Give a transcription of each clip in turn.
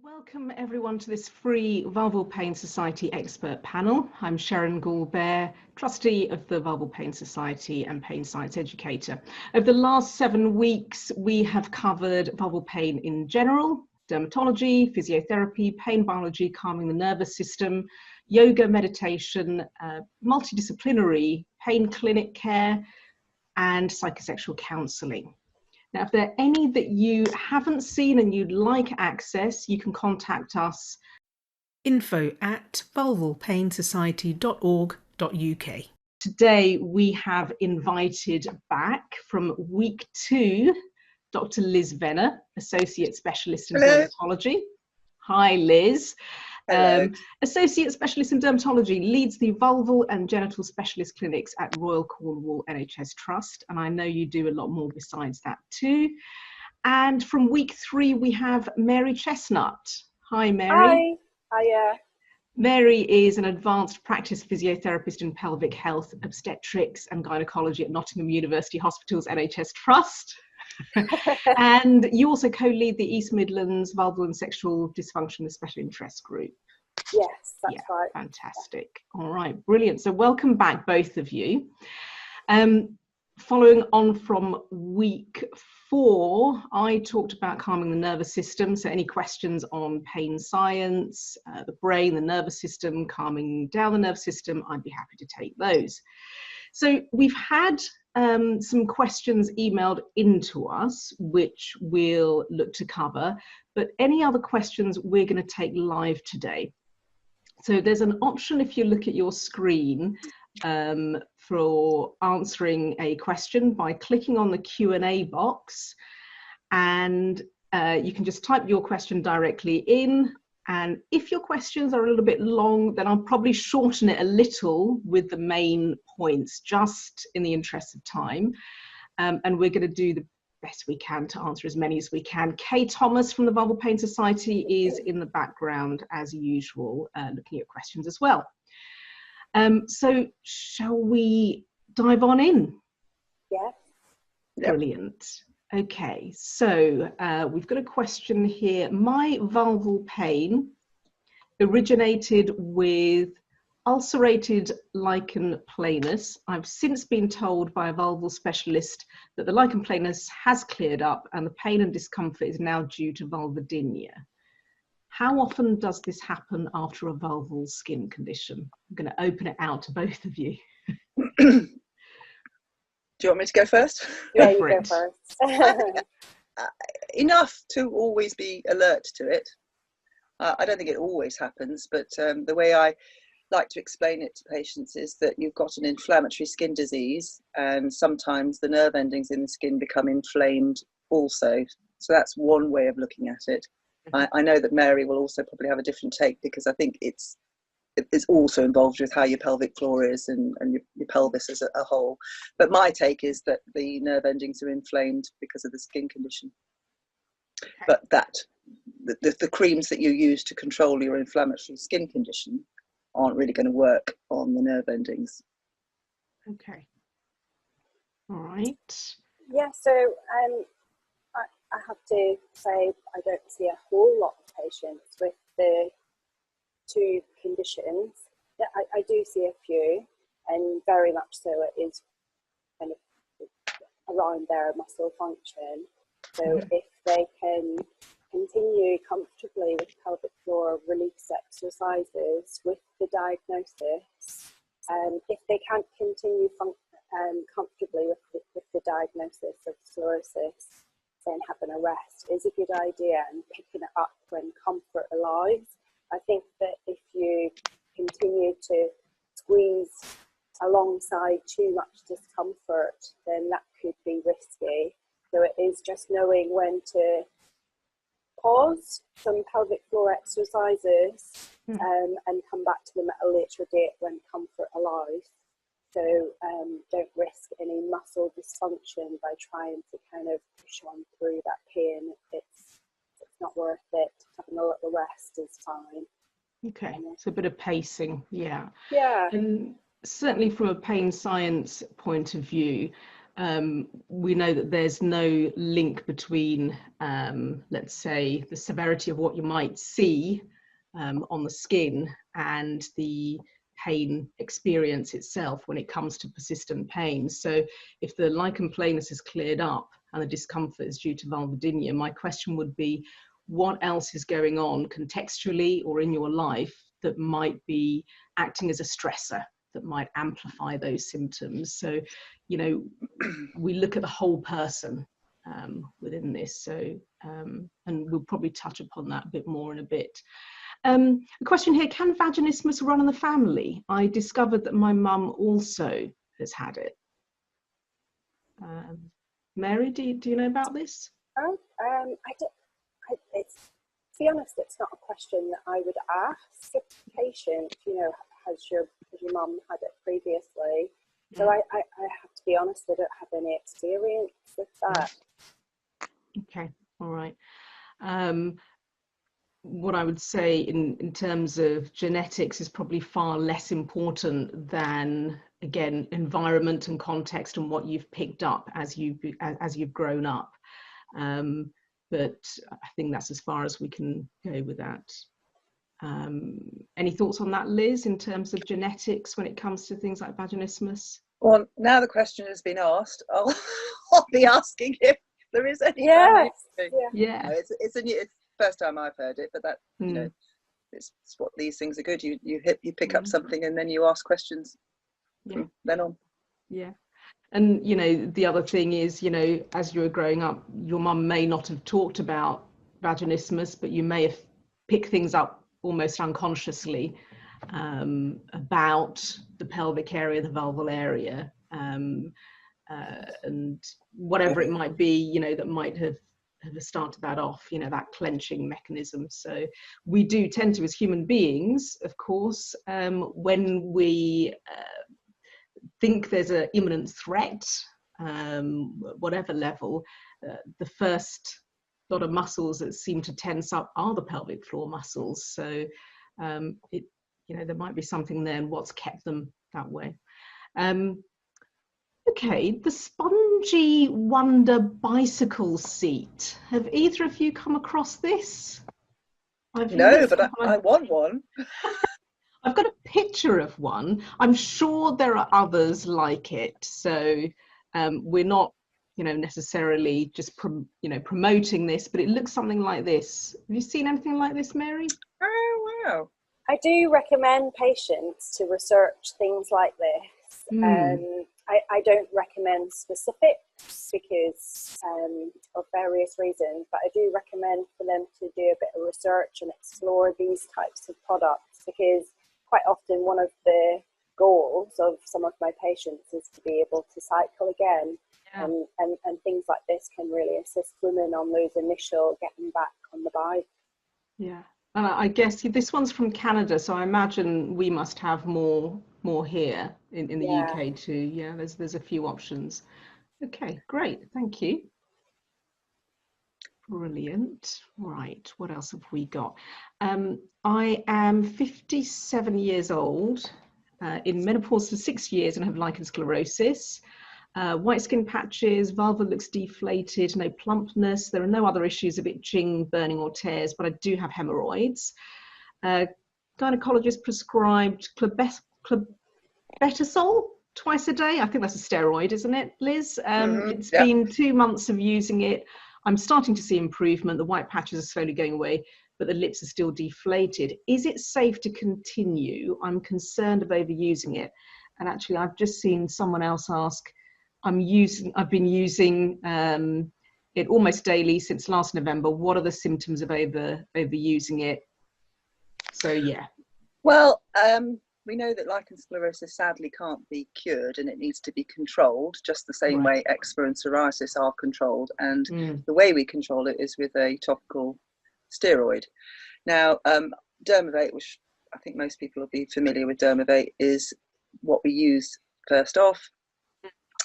Welcome everyone to this free Vulval Pain Society expert panel. I'm Sheren Gaulbert, trustee of the Vulval Pain Society and Pain Science Educator. Over the last 7 weeks, we have covered vulval pain in general, dermatology, physiotherapy, pain biology, calming the nervous system, yoga, meditation, multidisciplinary, pain clinic care, and psychosexual counselling. Now, if there are any that you haven't seen and you'd like access, you can contact us. info@vulvalpainsociety.org.uk. Today, we have invited back from week 2, Dr. Liz Venner, Associate Specialist in Dermatology. Hi, Liz. Associate Specialist in Dermatology, leads the vulval and genital specialist clinics at Royal Cornwall NHS Trust, and I know you do a lot more besides that too. And from week 3 we have Mary Chestnutt. Hi, Mary. Hi. Hiya. Mary is an advanced practice physiotherapist in pelvic health, obstetrics and gynaecology at Nottingham University Hospital's NHS Trust. And you also co-lead the East Midlands Vulval and Sexual Dysfunction and Special Interest Group. Yes, that's right. Fantastic. All right, brilliant. So welcome back, both of you. Following on from week 4, I talked about calming the nervous system. So any questions on pain science, the brain, the nervous system, calming down the nervous system, I'd be happy to take those. So we've had some questions emailed into us, which we'll look to cover, but any other questions we're going to take live today. So there's an option if you look at your screen for answering a question by clicking on the Q&A box, and you can just type your question directly in. And if your questions are a little bit long, then I'll probably shorten it a little with the main points, just in the interest of time. And we're going to do the best we can to answer as many as we can. Kay Thomas from the Vulval Pain Society is in the background as usual, looking at questions as well. So shall we dive on in? Yeah. Brilliant. Okay, so we've got a question here. My vulval pain originated with ulcerated lichen planus. I've since been told by a vulval specialist that the lichen planus has cleared up and the pain and discomfort is now due to vulvodynia. How often does this happen after a vulval skin condition? I'm going to open it out to both of you. Do you want me to go first? Yeah, you go first. Enough to always be alert to it. I don't think it always happens, but the way I like to explain it to patients is that you've got an inflammatory skin disease, and sometimes the nerve endings in the skin become inflamed also. So that's one way of looking at it. I know that Mary will also probably have a different take, because I think it's also involved with how your pelvic floor is and your pelvis as a whole. But my take is that the nerve endings are inflamed because of the skin condition. Okay. But that the creams that you use to control your inflammatory skin condition aren't really going to work on the nerve endings. Okay. All right. Yeah, so I have to say I don't see a whole lot of patients with the 2 conditions. Yeah, I do see a few, and very much so it is kind of around their muscle function. So if they can continue comfortably with pelvic floor release exercises with the diagnosis, if they can't continue comfortably with the diagnosis of sclerosis, then having a rest is a good idea, and picking it up when comfort allows. I think that if you continue to squeeze alongside too much discomfort, then that could be risky. So it is just knowing when to pause some pelvic floor exercises and come back to them at a later date when comfort allows. So don't risk any muscle dysfunction by trying to kind of push on through that pain. It's not worth it. Having a little rest is fine. Okay, so a bit of pacing, yeah. Yeah. And certainly from a pain science point of view, we know that there's no link between, let's say, the severity of what you might see on the skin and the pain experience itself when it comes to persistent pain. So if the lichen planus is cleared up and the discomfort is due to vulvodynia, my question would be, what else is going on contextually or in your life that might be acting as a stressor that might amplify those symptoms? So, you know, we look at the whole person within this. So, and we'll probably touch upon that a bit more in a bit. A question here, can vaginismus run in the family? I discovered that my mum also has had it. Mary, do you know about this? It's, to be honest, it's not a question that I would ask a patient, you know, has your mum had it previously? So I have to be honest, I don't have any experience with that. Okay, all right. What I would say in terms of genetics is probably far less important than, again, environment and context and what you've picked up as you've grown up. But I think that's as far as we can go with that. Any thoughts on that, Liz, in terms of genetics when it comes to things like vaginismus? Well, now the question has been asked, I'll be asking if there is any. Yes. Yeah. No, it's the first time I've heard it, but that you know, it's what these things are good. You pick up something and then you ask questions from then on. Yeah. And, you know, the other thing is, you know, as you were growing up, your mum may not have talked about vaginismus, but you may have picked things up almost unconsciously about the pelvic area, the vulval area, and whatever it might be, you know, that might have started that off, you know, that clenching mechanism. So we do tend to, as human beings, of course, when we think there's an imminent threat, whatever level, the first lot of muscles that seem to tense up are the pelvic floor muscles. So you know, there might be something there and what's kept them that way. Okay, the spongy wonder bicycle seat. Have either of you come across this? No, but I want one. I've got a picture of one. I'm sure there are others like it. So we're not, you know, necessarily just promoting this, but it looks something like this. Have you seen anything like this, Mary? Oh wow! I do recommend patients to research things like this. I don't recommend specifics because of various reasons, but I do recommend for them to do a bit of research and explore these types of products, because quite often one of the goals of some of my patients is to be able to cycle again. And things like this can really assist women on those initial getting back on the bike. Yeah, and I guess this one's from Canada, so I imagine we must have more here in the UK too. Yeah, there's a few options. Okay, great, thank you. Brilliant. Right, what else have we got? I am 57 years old, in menopause for 6 years, and have lichen sclerosis. White skin patches, vulva looks deflated, no plumpness. There are no other issues of itching, burning or tears, but I do have hemorrhoids. Gynaecologist prescribed clobetasol twice a day. I think that's a steroid, isn't it, Liz? It's been 2 months of using it. I'm starting to see improvement. The white patches are slowly going away, but the lips are still deflated. Is it safe to continue? I'm concerned of overusing it. And actually, I've just seen someone else ask, I've been using it almost daily since last November. What are the symptoms of overusing it? So yeah. Well, we know that lichen sclerosis sadly can't be cured, and it needs to be controlled just the same way eczema and psoriasis are controlled. And the way we control it is with a topical steroid. Now, Dermavate, which I think most people will be familiar with, Dermavate is what we use first off.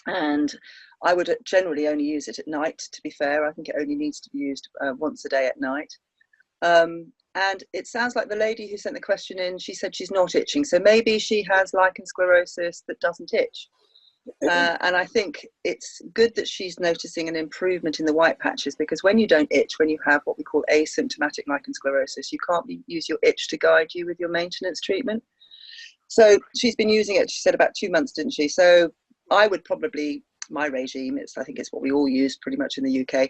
And I would generally only use it at night, to be fair. I think it only needs to be used once a day at night. And it sounds like the lady who sent the question in, she said she's not itching. So maybe she has lichen sclerosis that doesn't itch. And I think it's good that she's noticing an improvement in the white patches, because when you don't itch, when you have what we call asymptomatic lichen sclerosus, you can't use your itch to guide you with your maintenance treatment. So she's been using it, she said, about 2 months, didn't she? So I would probably, my regime, I think it's what we all use pretty much in the UK,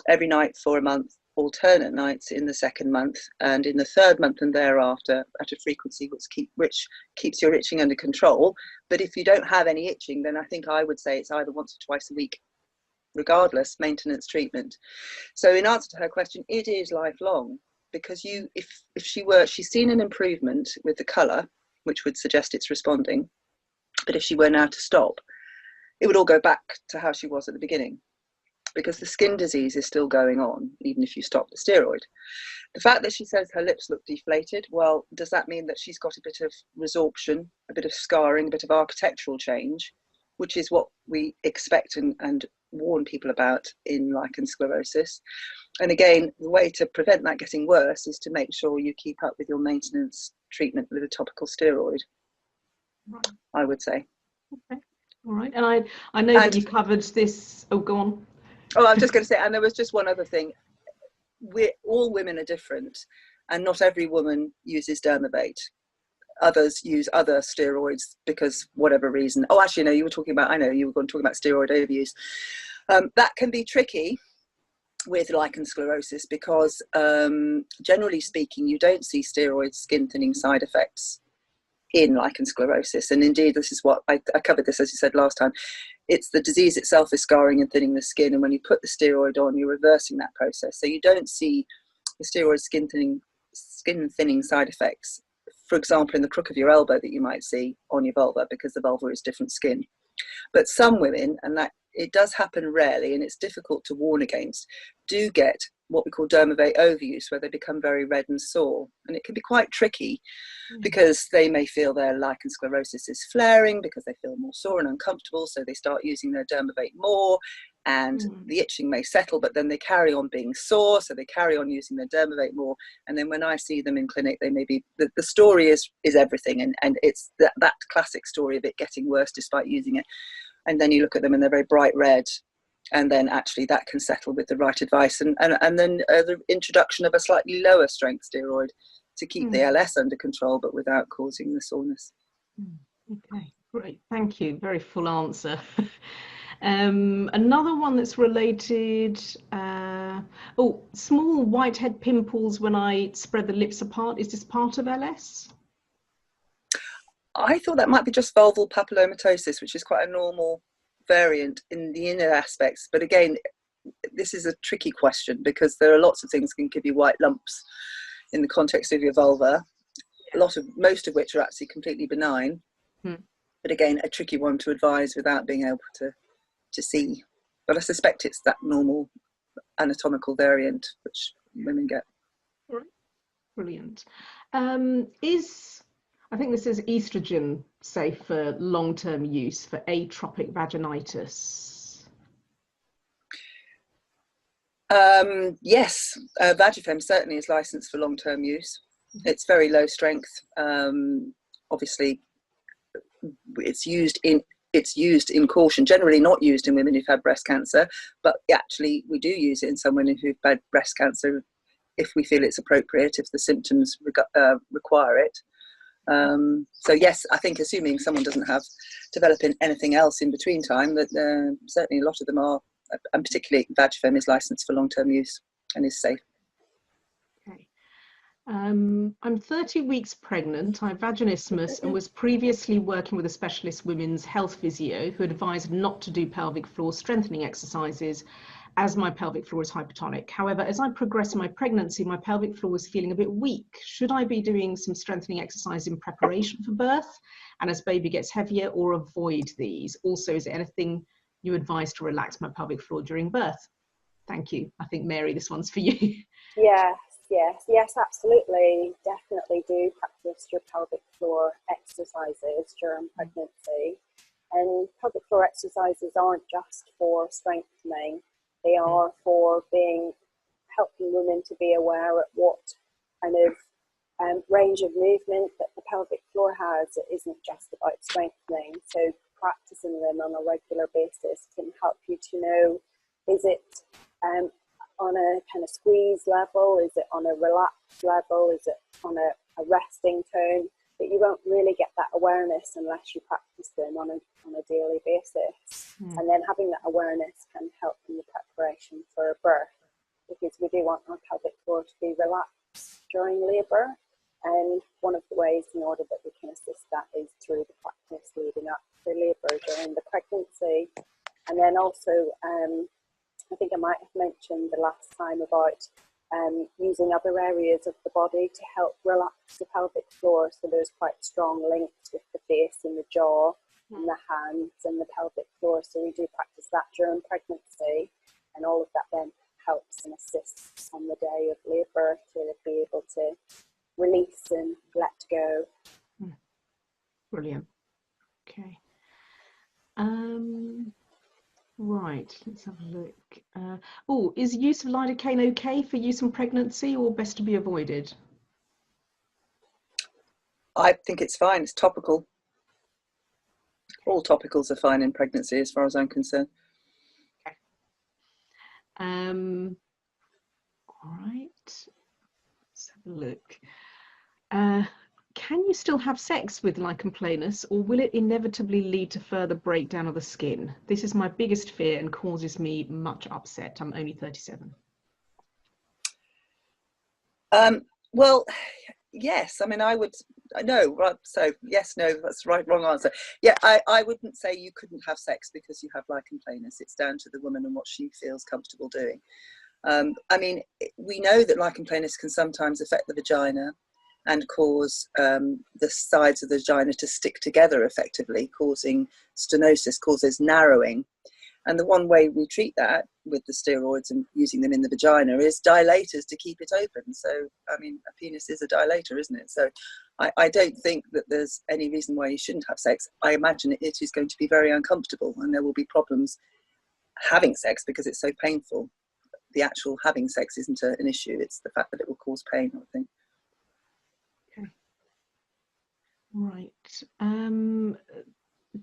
every night for a month, alternate nights in the second month, and in the third month and thereafter at a frequency which keeps your itching under control. But if you don't have any itching, then I think I would say it's either once or twice a week, regardless, maintenance treatment. So in answer to her question, it is lifelong, because if she's seen an improvement with the colour, which would suggest it's responding, but if she were now to stop, it would all go back to how she was at the beginning, because the skin disease is still going on, even if you stop the steroid. The fact that she says her lips look deflated, well, does that mean that she's got a bit of resorption, a bit of scarring, a bit of architectural change, which is what we expect and warn people about in lichen sclerosus? And again, the way to prevent that getting worse is to make sure you keep up with your maintenance treatment with a topical steroid, right, I would say. Okay. All right. And I know that you covered this. Oh, go on. Oh, I was just going to say, and there was just one other thing. All women are different, and not every woman uses Dermavate. Others use other steroids because whatever reason. Oh, actually, no, you were talking about, I know you were going to talk about steroid overuse. That can be tricky with lichen sclerosus because generally speaking, you don't see steroid skin thinning side effects in lichen sclerosus. And indeed, this is what I covered this, as you said last time. It's the disease itself is scarring and thinning the skin, and when you put the steroid on, you're reversing that process. So you don't see the steroid skin thinning side effects, for example, in the crook of your elbow that you might see on your vulva, because the vulva is different skin. But some women, and that it does happen rarely, and it's difficult to warn against, do get what we call Dermavate overuse, where they become very red and sore. And it can be quite tricky because they may feel their lichen sclerosus is flaring because they feel more sore and uncomfortable, so they start using their Dermavate more, and the itching may settle, but then they carry on being sore, so they carry on using their Dermavate more. And then when I see them in clinic, they may be, the story is everything, and it's that classic story of it getting worse despite using it. And then you look at them and they're very bright red, and then actually that can settle with the right advice, and then the introduction of a slightly lower strength steroid to keep the LS under control but without causing the soreness. Okay, great, thank you, very full answer. Another one that's related, small whitehead pimples when I spread the lips apart, is this part of LS? I thought that might be just vulval papillomatosis, which is quite a normal variant in the inner aspects. But again, this is a tricky question because there are lots of things that can give you white lumps in the context of your vulva, most of which are actually completely benign. But again, a tricky one to advise without being able to see. But I suspect it's that normal anatomical variant which women get. All right. Brilliant. I think this is estrogen safe for long-term use for atropic vaginitis? Yes, Vagifem certainly is licensed for long-term use. It's very low strength. Obviously, it's used in caution, generally not used in women who've had breast cancer, but actually we do use it in some women who've had breast cancer if we feel it's appropriate, if the symptoms require it. So yes, I think assuming someone doesn't have developing anything else in between time, that certainly a lot of them are, and particularly Vagifem is licensed for long-term use and is safe. Okay. I'm 30 weeks pregnant, I have vaginismus and was previously working with a specialist women's health physio who advised not to do pelvic floor strengthening exercises as my pelvic floor is hypertonic. However, as I progress in my pregnancy, my pelvic floor was feeling a bit weak. Should I be doing some strengthening exercise in preparation for birth and as baby gets heavier, or avoid these? Also, is there anything you advise to relax my pelvic floor during birth? Thank you. I think, Mary, this one's for you. Yes, absolutely. Definitely do practice your pelvic floor exercises during pregnancy. And pelvic floor exercises aren't just for strengthening. They are for helping women to be aware at what kind of range of movement that the pelvic floor has. It isn't just about strengthening. So practicing them on a regular basis can help you to know, is it on a kind of squeeze level, is it on a relaxed level, is it on a resting tone? But you won't really get that awareness unless you practice them on a daily basis. And then having that awareness can help in the preparation for a birth, because we do want our pelvic floor to be relaxed during labour. And one of the ways in order that we can assist that is through the practice leading up to labour during the pregnancy. And then also, I think I might have mentioned the last time about using other areas of the body to help relax the pelvic floor. So there's quite strong links with the face and the jaw and the hands and the pelvic floor. So we do practice that during pregnancy, and all of that then helps and assists on the day of labour to be able to release and let go. Brilliant. Okay. Right, let's have a look. Is use of lidocaine okay for use in pregnancy, or best to be avoided? I think it's fine. It's topical. All topicals are fine in pregnancy as far as I'm concerned. Okay. All right, let's have a look. Can you still have sex with lichen planus, or will it inevitably lead to further breakdown of the skin? This is my biggest fear and causes me much upset. I'm only 37. Well, yes. I mean, so yes, no, that's the wrong answer. Yeah, I wouldn't say you couldn't have sex because you have lichen planus. It's down to the woman and what she feels comfortable doing. I mean, we know that lichen planus can sometimes affect the vagina and cause the sides of the vagina to stick together effectively, causing stenosis, causes narrowing. And the one way we treat that with the steroids and using them in the vagina is dilators to keep it open. So, I mean, a penis is a dilator, isn't it? So I don't think that there's any reason why you shouldn't have sex. I imagine it is going to be very uncomfortable and there will be problems having sex because it's so painful. The actual having sex isn't an issue. It's the fact that it will cause pain, I think. Okay. Right.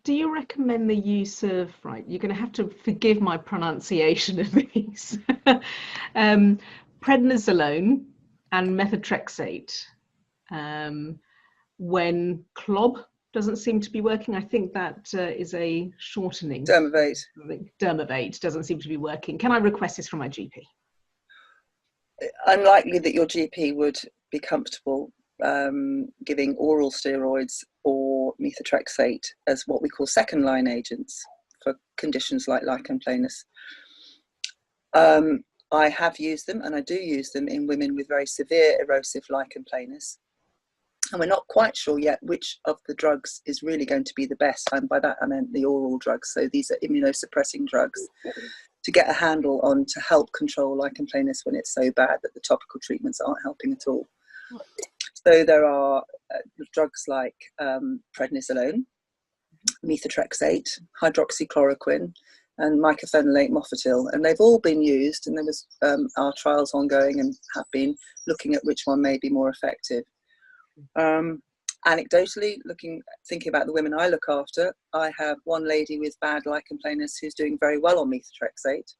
Do you recommend the use of, you're going to have to forgive my pronunciation of these, prednisolone and methotrexate when CLOB doesn't seem to be working? I think that is a shortening. Dermavate. Dermavate doesn't seem to be working. Can I request this from my GP? Unlikely that your GP would be comfortable giving oral steroids or methotrexate as what we call second line agents for conditions like lichen planus. I have used them, and I do use them in women with very severe erosive lichen planus, and we're not quite sure yet which of the drugs is really going to be the best, and by that I meant the oral drugs. So these are immunosuppressing drugs to get a handle on, to help control lichen planus when it's so bad that the topical treatments aren't helping at all. So there are drugs like prednisolone, methotrexate, hydroxychloroquine, and mycophenolate mofetil, and they've all been used, and there was our trials ongoing and have been looking at which one may be more effective. Anecdotally, thinking about the women I look after, I have one lady with bad lichen planus who's doing very well on methotrexate.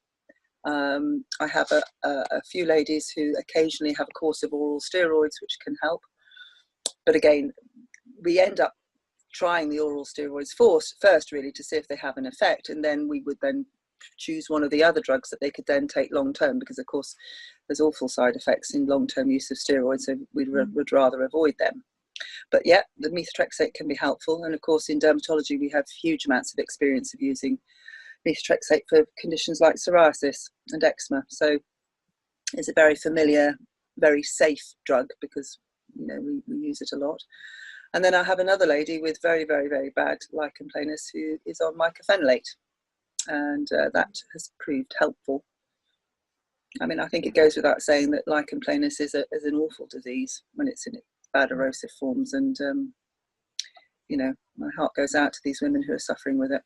I have a few ladies who occasionally have a course of oral steroids, which can help. But again, we end up trying the oral steroids first really to see if they have an effect, and then we would then choose one of the other drugs that they could then take long term, because of course there's awful side effects in long term use of steroids, so we would rather avoid them. But yeah, the methotrexate can be helpful, and of course in dermatology we have huge amounts of experience of using methotrexate for conditions like psoriasis and eczema. So it's a very familiar, very safe drug because we use it a lot. And then I have another lady with very, very, very bad lichen planus who is on mycophenolate, and that has proved helpful. I mean, I think it goes without saying that lichen planus is an awful disease when it's in its bad erosive forms, and my heart goes out to these women who are suffering with it.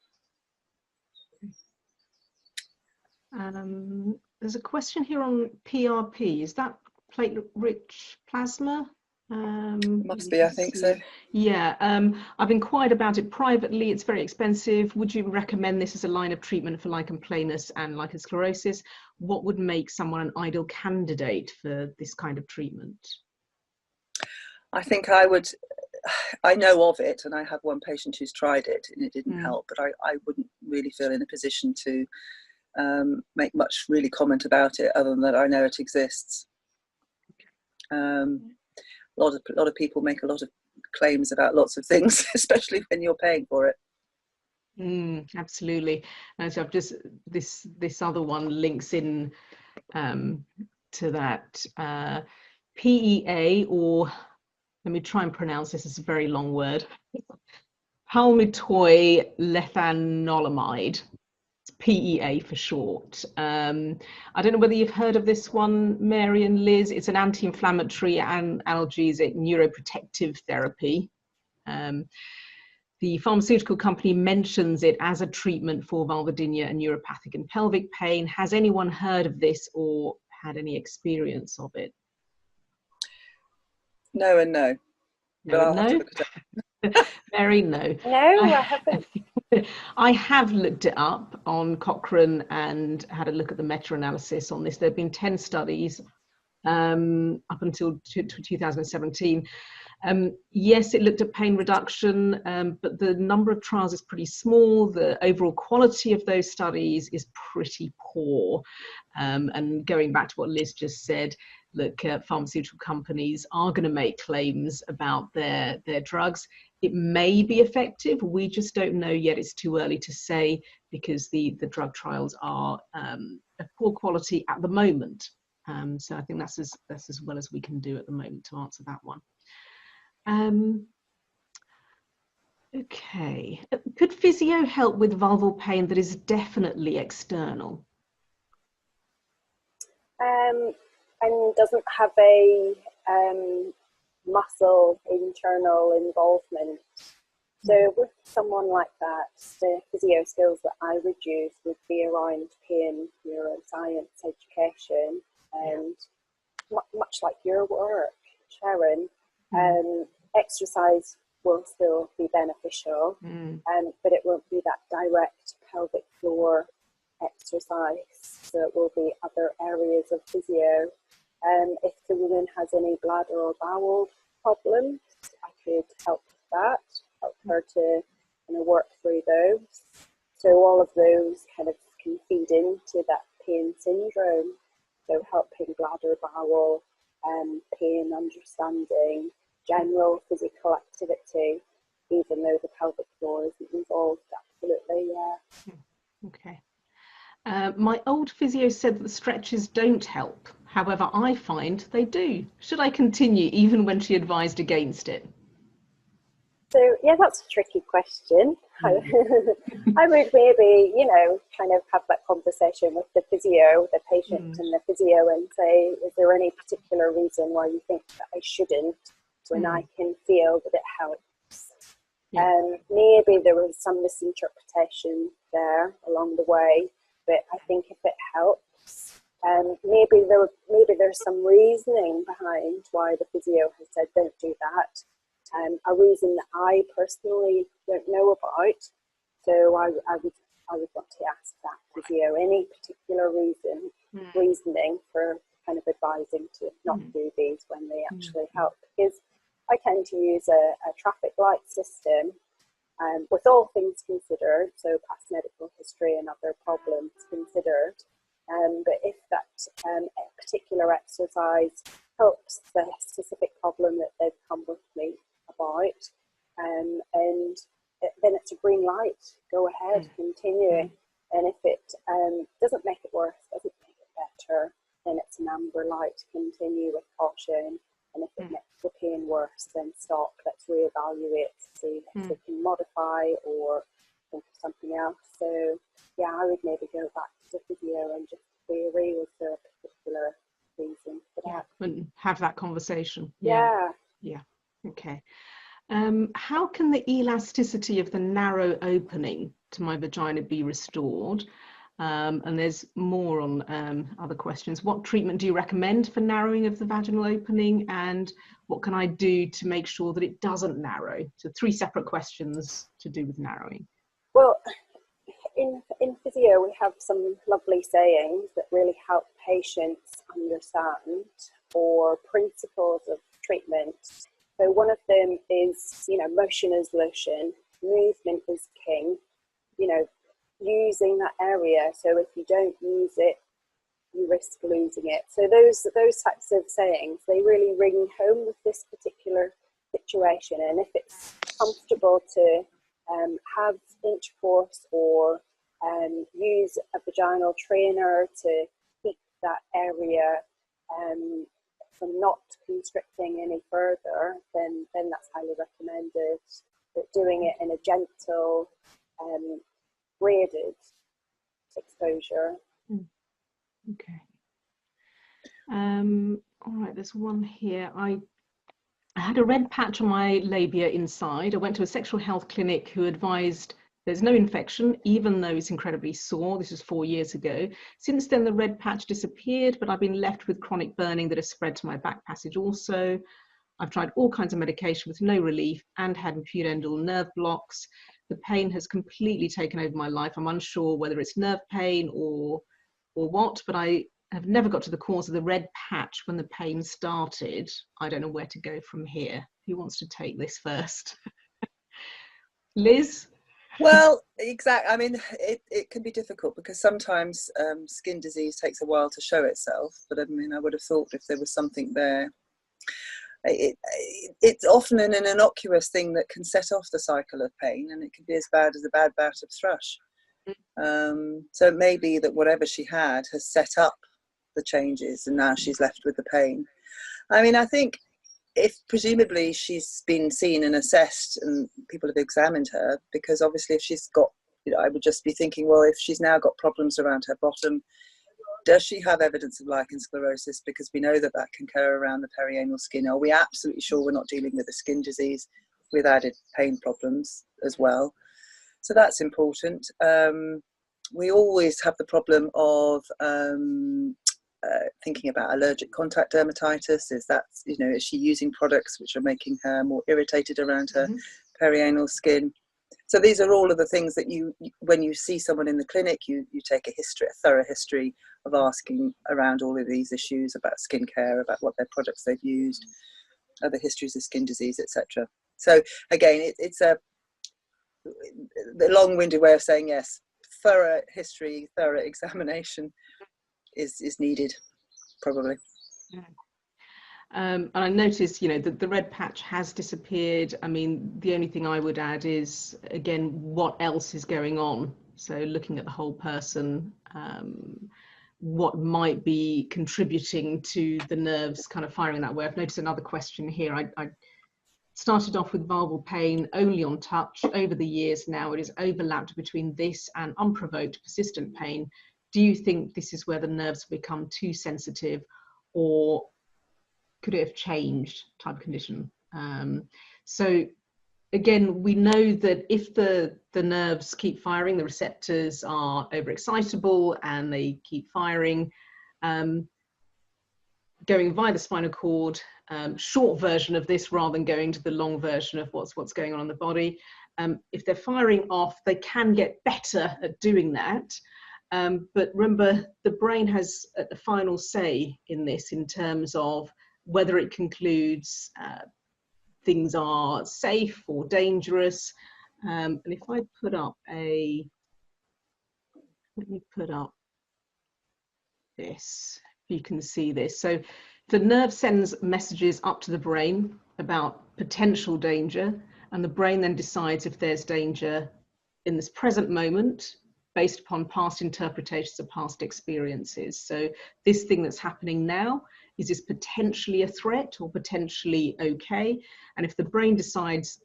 There's a question here on PRP. Is that platelet-rich plasma? Must be, I think so. Yeah, I've inquired about it privately. It's very expensive. Would you recommend this as a line of treatment for lichen planus and lichen sclerosus? What would make someone an ideal candidate for this kind of treatment? I think I would. I know of it, and I have one patient who's tried it, and it didn't help. But I wouldn't really feel in a position to make much really comment about it, other than that I know it exists. A lot of people make a lot of claims about lots of things, especially when you're paying for it. Absolutely. And so I've just this other one links in to that PEA, or let me try and pronounce this. It's a very long word. Palmitoy lethanolamide. PEA for short. I don't know whether you've heard of this one, Mary and Liz. It's an anti-inflammatory and analgesic neuroprotective therapy. The pharmaceutical company mentions it as a treatment for vulvodynia and neuropathic and pelvic pain. Has anyone heard of this or had any experience of it? No and no. No and no? Mary, no. No, I haven't. I have looked it up on Cochrane and had a look at the meta-analysis on this. There have been 10 studies up until 2017. Yes, it looked at pain reduction, but the number of trials is pretty small. The overall quality of those studies is pretty poor. And going back to what Liz just said, look, pharmaceutical companies are going to make claims about their drugs. It may be effective. We just don't know yet. It's too early to say because the drug trials are of poor quality at the moment. So I think that's as well as we can do at the moment to answer that one. Okay. Could physio help with vulval pain that is definitely external? And doesn't have a muscle internal involvement. So with someone like that, the physio skills that I would use would be around pain, neuroscience, education, and much like your work, Sharon, exercise will still be beneficial, but it won't be that direct pelvic floor exercise. So it will be other areas of physio. If the woman has any bladder or bowel problems, I could help with that, help her to work through those. So all of those kind of can feed into that pain syndrome. So helping bladder, bowel, pain, understanding, general physical activity, even though the pelvic floor isn't involved, absolutely, yeah. Okay. My old physio said that the stretches don't help. However, I find they do. Should I continue even when she advised against it? So, yeah, that's a tricky question. I would maybe, kind of have that conversation with the physio, the patient and the physio, and say, is there any particular reason why you think that I shouldn't when I can feel that it helps? Maybe there was some misinterpretation there along the way, but I think if it helps, maybe there's some reasoning behind why the physio has said don't do that. A reason that I personally don't know about. So I would want to ask that physio any particular reasoning for kind of advising to not do these when they actually help. Because I tend to use a traffic light system with all things considered, so past medical history and other problems considered. But if that particular exercise helps the specific problem that they've come with me about, and then it's a green light, go ahead, continue. And if it doesn't make it worse, doesn't make it better, then it's an amber light, continue with caution. And if it makes the pain worse, then stop, let's reevaluate, see if we can modify or think of something else. So yeah, I would maybe go back to the physio and just query, was there a particular reason for that? And have that conversation. Yeah. Okay. How can the elasticity of the narrow opening to my vagina be restored? And there's more on other questions. What treatment do you recommend for narrowing of the vaginal opening, and what can I do to make sure that it doesn't narrow? So 3 separate questions to do with narrowing. Well, in physio, we have some lovely sayings that really help patients understand, or principles of treatment. So one of them is, motion is lotion, movement is king, using that area. So if you don't use it, you risk losing it. So those types of sayings, they really ring home with this particular situation. And if it's comfortable to have intercourse, or use a vaginal trainer to keep that area from not constricting any further, then that's highly recommended. But doing it in a gentle, graded exposure. Okay. All right, there's one here. I had a red patch on my labia inside. I went to a sexual health clinic who advised there's no infection, even though it's incredibly sore. This was 4 years ago. Since then, the red patch disappeared, but I've been left with chronic burning that has spread to my back passage also. I've tried all kinds of medication with no relief and had pudendal nerve blocks. The pain has completely taken over my life. I'm unsure whether it's nerve pain or what, but I have never got to the cause of the red patch when the pain started. I don't know where to go from here. Who wants to take this first? Liz? Well, exactly. I mean, it can be difficult because sometimes skin disease takes a while to show itself. But I mean, I would have thought if there was something there, it's often an innocuous thing that can set off the cycle of pain, and it can be as bad as a bad bout of thrush. So it may be that whatever she had has set up the changes, and now she's left with the pain. I mean, I think if presumably she's been seen and assessed and people have examined her, because obviously if she's got, I would just be thinking, well, if she's now got problems around her bottom, does she have evidence of lichen sclerosis? Because we know that can occur around the perianal skin. Are we absolutely sure we're not dealing with a skin disease with added pain problems as well? So that's important. We always have the problem of thinking about allergic contact dermatitis. Is she using products which are making her more irritated around her perianal skin? So these are all of the things that when you see someone in the clinic, you take a thorough history of asking around all of these issues about skincare, about what their products they've used, other histories of skin disease, etc. So again, it's the long-winded way of saying yes. Thorough history, thorough examination is needed, probably. Yeah. And I noticed, that the red patch has disappeared. I mean, the only thing I would add is, again, what else is going on? So looking at the whole person, what might be contributing to the nerves kind of firing that way. I've noticed another question here. I started off with vulval pain only on touch. Over the years now, it is overlapped between this and unprovoked persistent pain. Do you think this is where the nerves become too sensitive, or could it have changed type of condition? So again, we know that if the nerves keep firing, the receptors are overexcitable and they keep firing, going via the spinal cord, short version of this rather than going to the long version of what's going on in the body. If they're firing off, they can get better at doing that. But remember, the brain has a final say in this in terms of whether it concludes things are safe or dangerous. And if I put up let me put up this, you can see this. So the nerve sends messages up to the brain about potential danger, and the brain then decides if there's danger in this present moment based upon past interpretations of past experiences. So this thing that's happening now, is this potentially a threat or potentially okay? And if the brain decides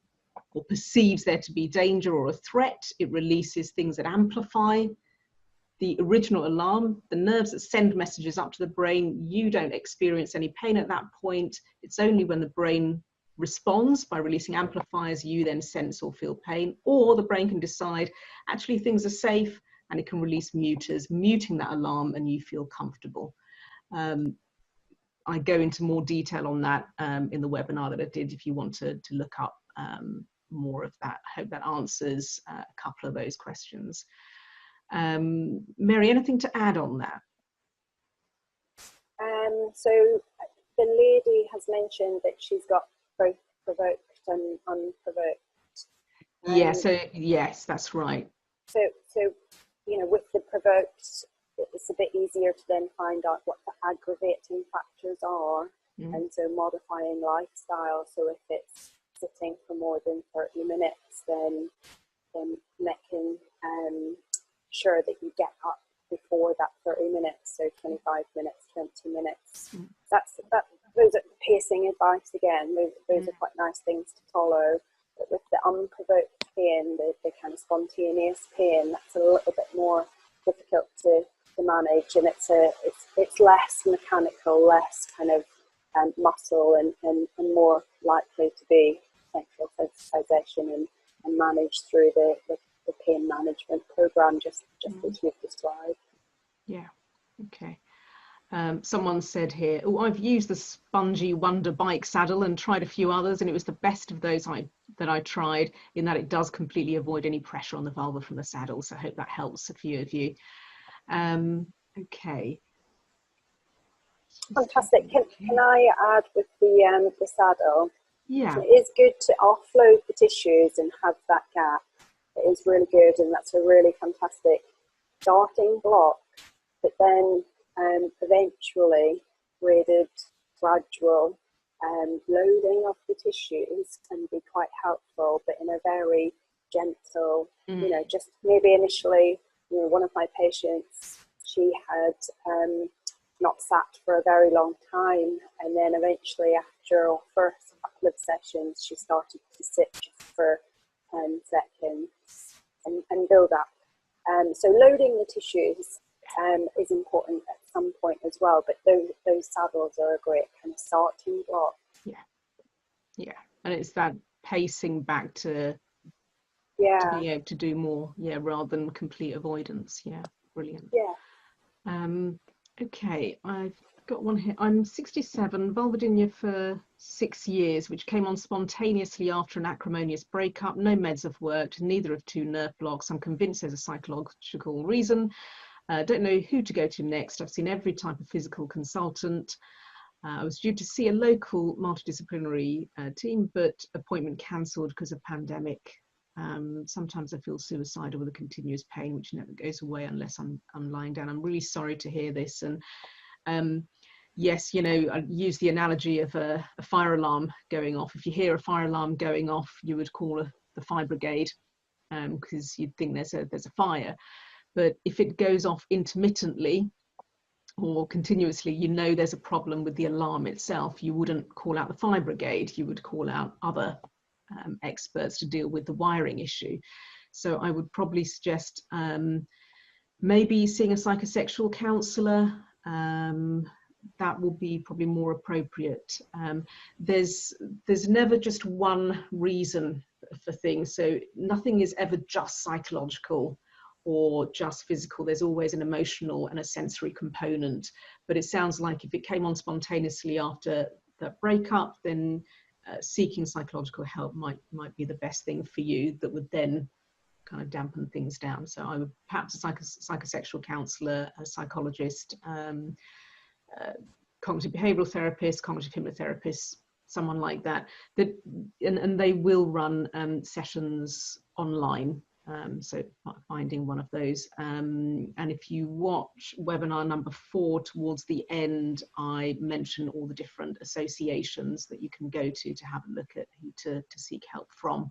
or perceives there to be danger or a threat, it releases things that amplify the original alarm. The nerves that send messages up to the brain, you don't experience any pain at that point. It's only when the brain responds by releasing amplifiers, you then sense or feel pain. Or the brain can decide, actually things are safe and it can release muters, muting that alarm, and you feel comfortable. I go into more detail on that in the webinar that I did if you want to look up more of that. I hope that answers a couple of those questions. Mary, anything to add on that? So the lady has mentioned that she's got both provoked and unprovoked. Yeah, so yes, that's right. So you know, with the provoked, it's a bit easier to then find out what the aggravating factors are, and so modifying lifestyle. So if it's sitting for more than 30 minutes, then making sure that you get up before that 30 minutes, so 25 minutes, 20 minutes. Those are pacing advice again. Those are quite nice things to follow. But with the unprovoked pain, the kind of spontaneous pain, that's a little bit more difficult to manage, and it's less mechanical, less kind of muscle, and more likely to be central sensitization and managed through the pain management program, just as you've described. Yeah, okay. Someone said here, oh, I've used the Spongy Wonder Bike saddle and tried a few others, and it was the best of those that I tried, in that it does completely avoid any pressure on the vulva from the saddle. So I hope that helps a few of you. Okay. Fantastic. Can I add with the saddle? Yeah. It is good to offload the tissues and have that gap. It is really good, and that's a really fantastic starting block. But then eventually graded, gradual loading of the tissues can be quite helpful, but in a very gentle, you know, just maybe initially, you know, one of my patients, she had not sat for a very long time, and then eventually after our first couple of sessions, she started to sit just for 10 seconds and build up. So loading the tissues is important at some point as well, but those saddles are a great kind of starting block. Yeah, and it's that pacing back to being able to do more, rather than complete avoidance. Yeah, brilliant. Okay, I've got one here. I'm 67, Vulvodynia for 6 years, which came on spontaneously after an acrimonious breakup. No meds have worked, neither of 2 nerve blocks. I'm convinced there's a psychological reason. Don't know who to go to next. I've seen every type of physical consultant. I was due to see a local multidisciplinary team, but appointment cancelled because of pandemic. Sometimes I feel suicidal with a continuous pain, which never goes away unless I'm lying down. I'm really sorry to hear this. And yes, you know, I use the analogy of a fire alarm going off. If you hear a fire alarm going off, you would call the fire brigade because you'd think there's a fire. But if it goes off intermittently or continuously, you know there's a problem with the alarm itself. You wouldn't call out the fire brigade, you would call out other experts to deal with the wiring issue. So I would probably suggest maybe seeing a psychosexual counsellor. That will be probably more appropriate. There's never just one reason for things, so nothing is ever just psychological or just physical. There's always an emotional and a sensory component, but it sounds like if it came on spontaneously after that breakup, then seeking psychological help might be the best thing for you, that would then kind of dampen things down. So I would perhaps a psychosexual counsellor, a psychologist, cognitive behavioural therapist, cognitive hypnotherapist, someone like that, and they will run sessions online. So finding one of those, and if you watch webinar number 4 towards the end, I mention all the different associations that you can go to have a look at who to seek help from.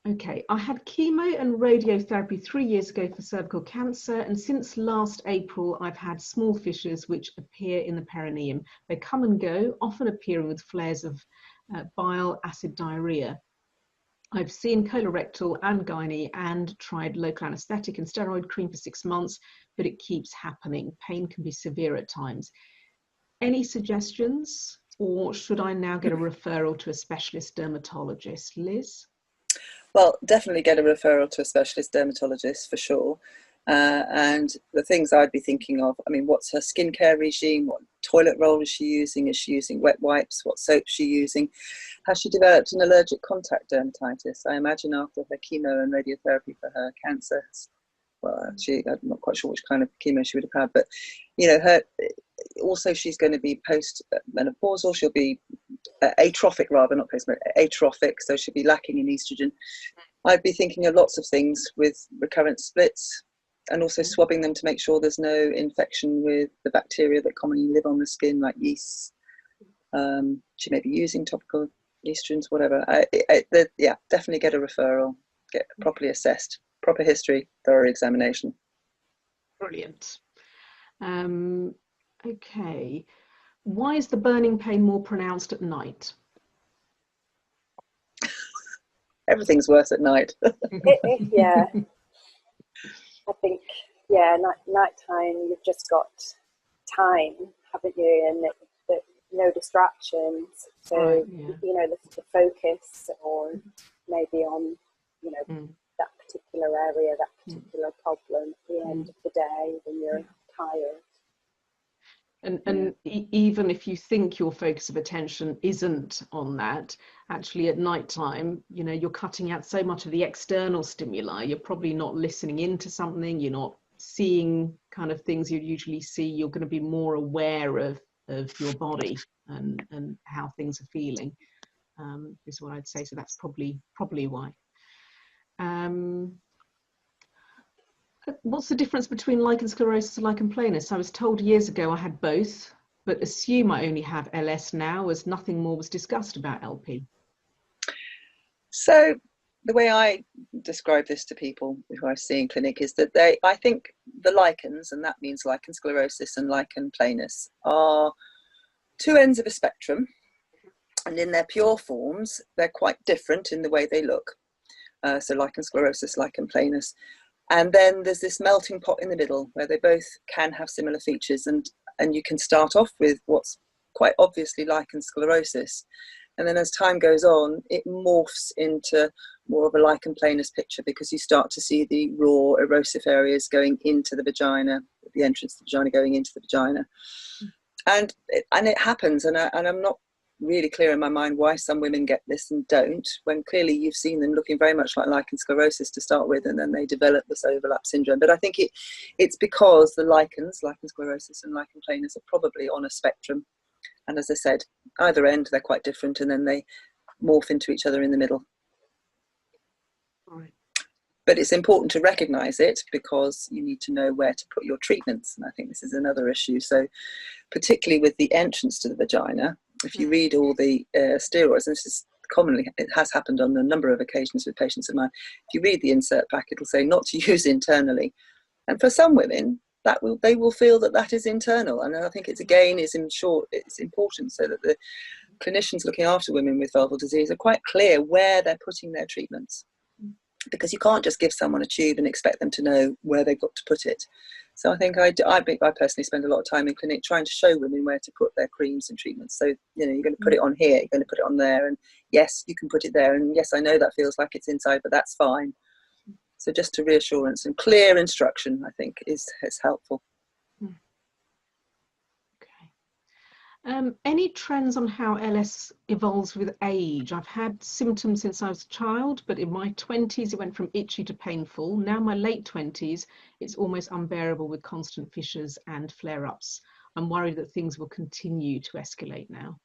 Okay, I had chemo and radiotherapy 3 years ago for cervical cancer, and since last April I've had small fissures which appear in the perineum. They come and go, often appearing with flares of bile acid diarrhea. I've seen colorectal and gynae and tried local anaesthetic and steroid cream for 6 months, but it keeps happening. Pain can be severe at times. Any suggestions, or should I now get a referral to a specialist dermatologist? Liz? Well, definitely get a referral to a specialist dermatologist for sure. And the things I'd be thinking of, I mean, what's her skincare regime? What toilet roll is she using? Is she using wet wipes? What soap is she using? Has she developed an allergic contact dermatitis? I imagine after her chemo and radiotherapy for her cancer, well, actually, I'm not quite sure which kind of chemo she would have had, but, you know, her also she's going to be post-menopausal. She'll be atrophic rather, not atrophic, so she'll be lacking in estrogen. I'd be thinking of lots of things with recurrent splits, and also swabbing them to make sure there's no infection with the bacteria that commonly live on the skin, like yeast. She may be using topical estrogens, whatever. Yeah, definitely get a referral, get properly assessed, proper history, thorough examination. Brilliant. Okay. Why is the burning pain more pronounced at night? Everything's worse at night. Yeah. I think, yeah, nighttime, you've just got time, haven't you? And no distractions. So, right, yeah. you know, the focus or maybe on, you know, that particular area, that particular problem at the end of the day when you're tired. And even if you think your focus of attention isn't on that, actually at night time, you know, you're cutting out so much of the external stimuli. You're probably not listening into something. You're not seeing kind of things you usually see. You're going to be more aware of your body and how things are feeling, is what I'd say. So that's probably why. What's the difference between lichen sclerosus and lichen planus? I was told years ago I had both, but assume I only have LS now, as nothing more was discussed about LP. So the way I describe this to people who I see in clinic is that I think the lichens, and that means lichen sclerosus and lichen planus, are two ends of a spectrum, and in their pure forms, they're quite different in the way they look. So lichen sclerosus, lichen planus. And then there's this melting pot in the middle where they both can have similar features, and you can start off with what's quite obviously lichen sclerosus. And then as time goes on, it morphs into more of a lichen planus picture, because you start to see the raw erosive areas going into the vagina, the entrance to the vagina going into the vagina. And it happens, and I'm not really clear in my mind why some women get this and don't, when clearly you've seen them looking very much like lichen sclerosus to start with, and then they develop this overlap syndrome. But I think it's because the lichens, lichen sclerosus and lichen planus, are probably on a spectrum, and as I said, either end they're quite different, and then they morph into each other in the middle. Right. But it's important to recognise it, because you need to know where to put your treatments, and I think this is another issue. So particularly with the entrance to the vagina, if you read all the steroids, and this is commonly, it has happened on a number of occasions with patients of mine, if you read the insert pack, it'll say not to use internally. And for some women, they will feel that is internal. And I think it's important so that the clinicians looking after women with vulval disease are quite clear where they're putting their treatments. Because you can't just give someone a tube and expect them to know where they've got to put it. So I think I personally spend a lot of time in clinic trying to show women where to put their creams and treatments. So, you know, you're going to put it on here, you're going to put it on there, and yes, you can put it there. And yes, I know that feels like it's inside, but that's fine. So just to reassurance and clear instruction, I think is helpful. Any trends on how LS evolves with age? I've had symptoms since I was a child, but in my 20s it went from itchy to painful. Now my late 20s, it's almost unbearable with constant fissures and flare-ups. I'm worried that things will continue to escalate now.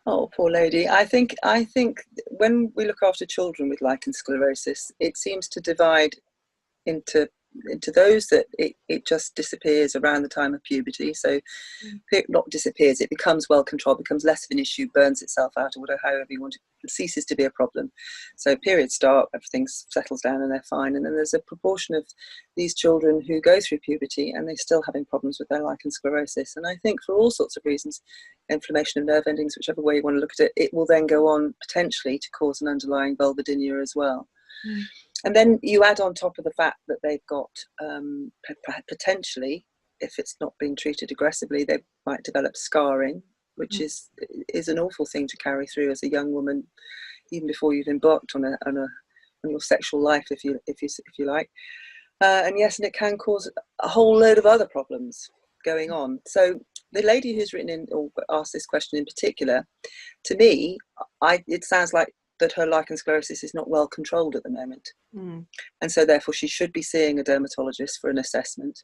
Oh, poor lady. I think when we look after children with lichen sclerosus, it seems to divide into those that it just disappears around the time of puberty. So not disappears, it becomes well controlled, becomes less of an issue, burns itself out, or whatever, however you want it ceases to be a problem. So periods start, everything settles down and they're fine. And then there's a proportion of these children who go through puberty and they're still having problems with their lichen sclerosus. And I think for all sorts of reasons, inflammation of nerve endings, whichever way you want to look at it, it will then go on potentially to cause an underlying vulvodynia as well. And then you add on top of the fact that they've got potentially, if it's not being treated aggressively, they might develop scarring, which is an awful thing to carry through as a young woman, even before you've embarked on your sexual life, if you like. And yes, and it can cause a whole load of other problems going on. So the lady who's written in or asked this question in particular, to me, it sounds like that her lichen sclerosus is not well controlled at the moment. And so therefore she should be seeing a dermatologist for an assessment.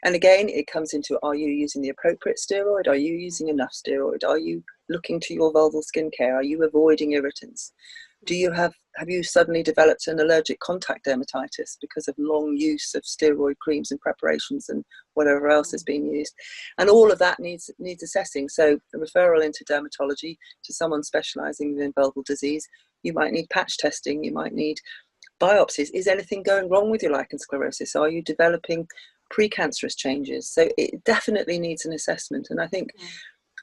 And again, it comes into, are you using the appropriate steroid? Are you using enough steroid? Are you looking to your vulval skincare? Are you avoiding irritants? Have you suddenly developed an allergic contact dermatitis because of long use of steroid creams and preparations and whatever else is being used? And all of that needs assessing. So a referral into dermatology to someone specialising in vulval disease, you might need patch testing, you might need biopsies. Is anything going wrong with your lichen sclerosus? Are you developing precancerous changes? So it definitely needs an assessment. And I think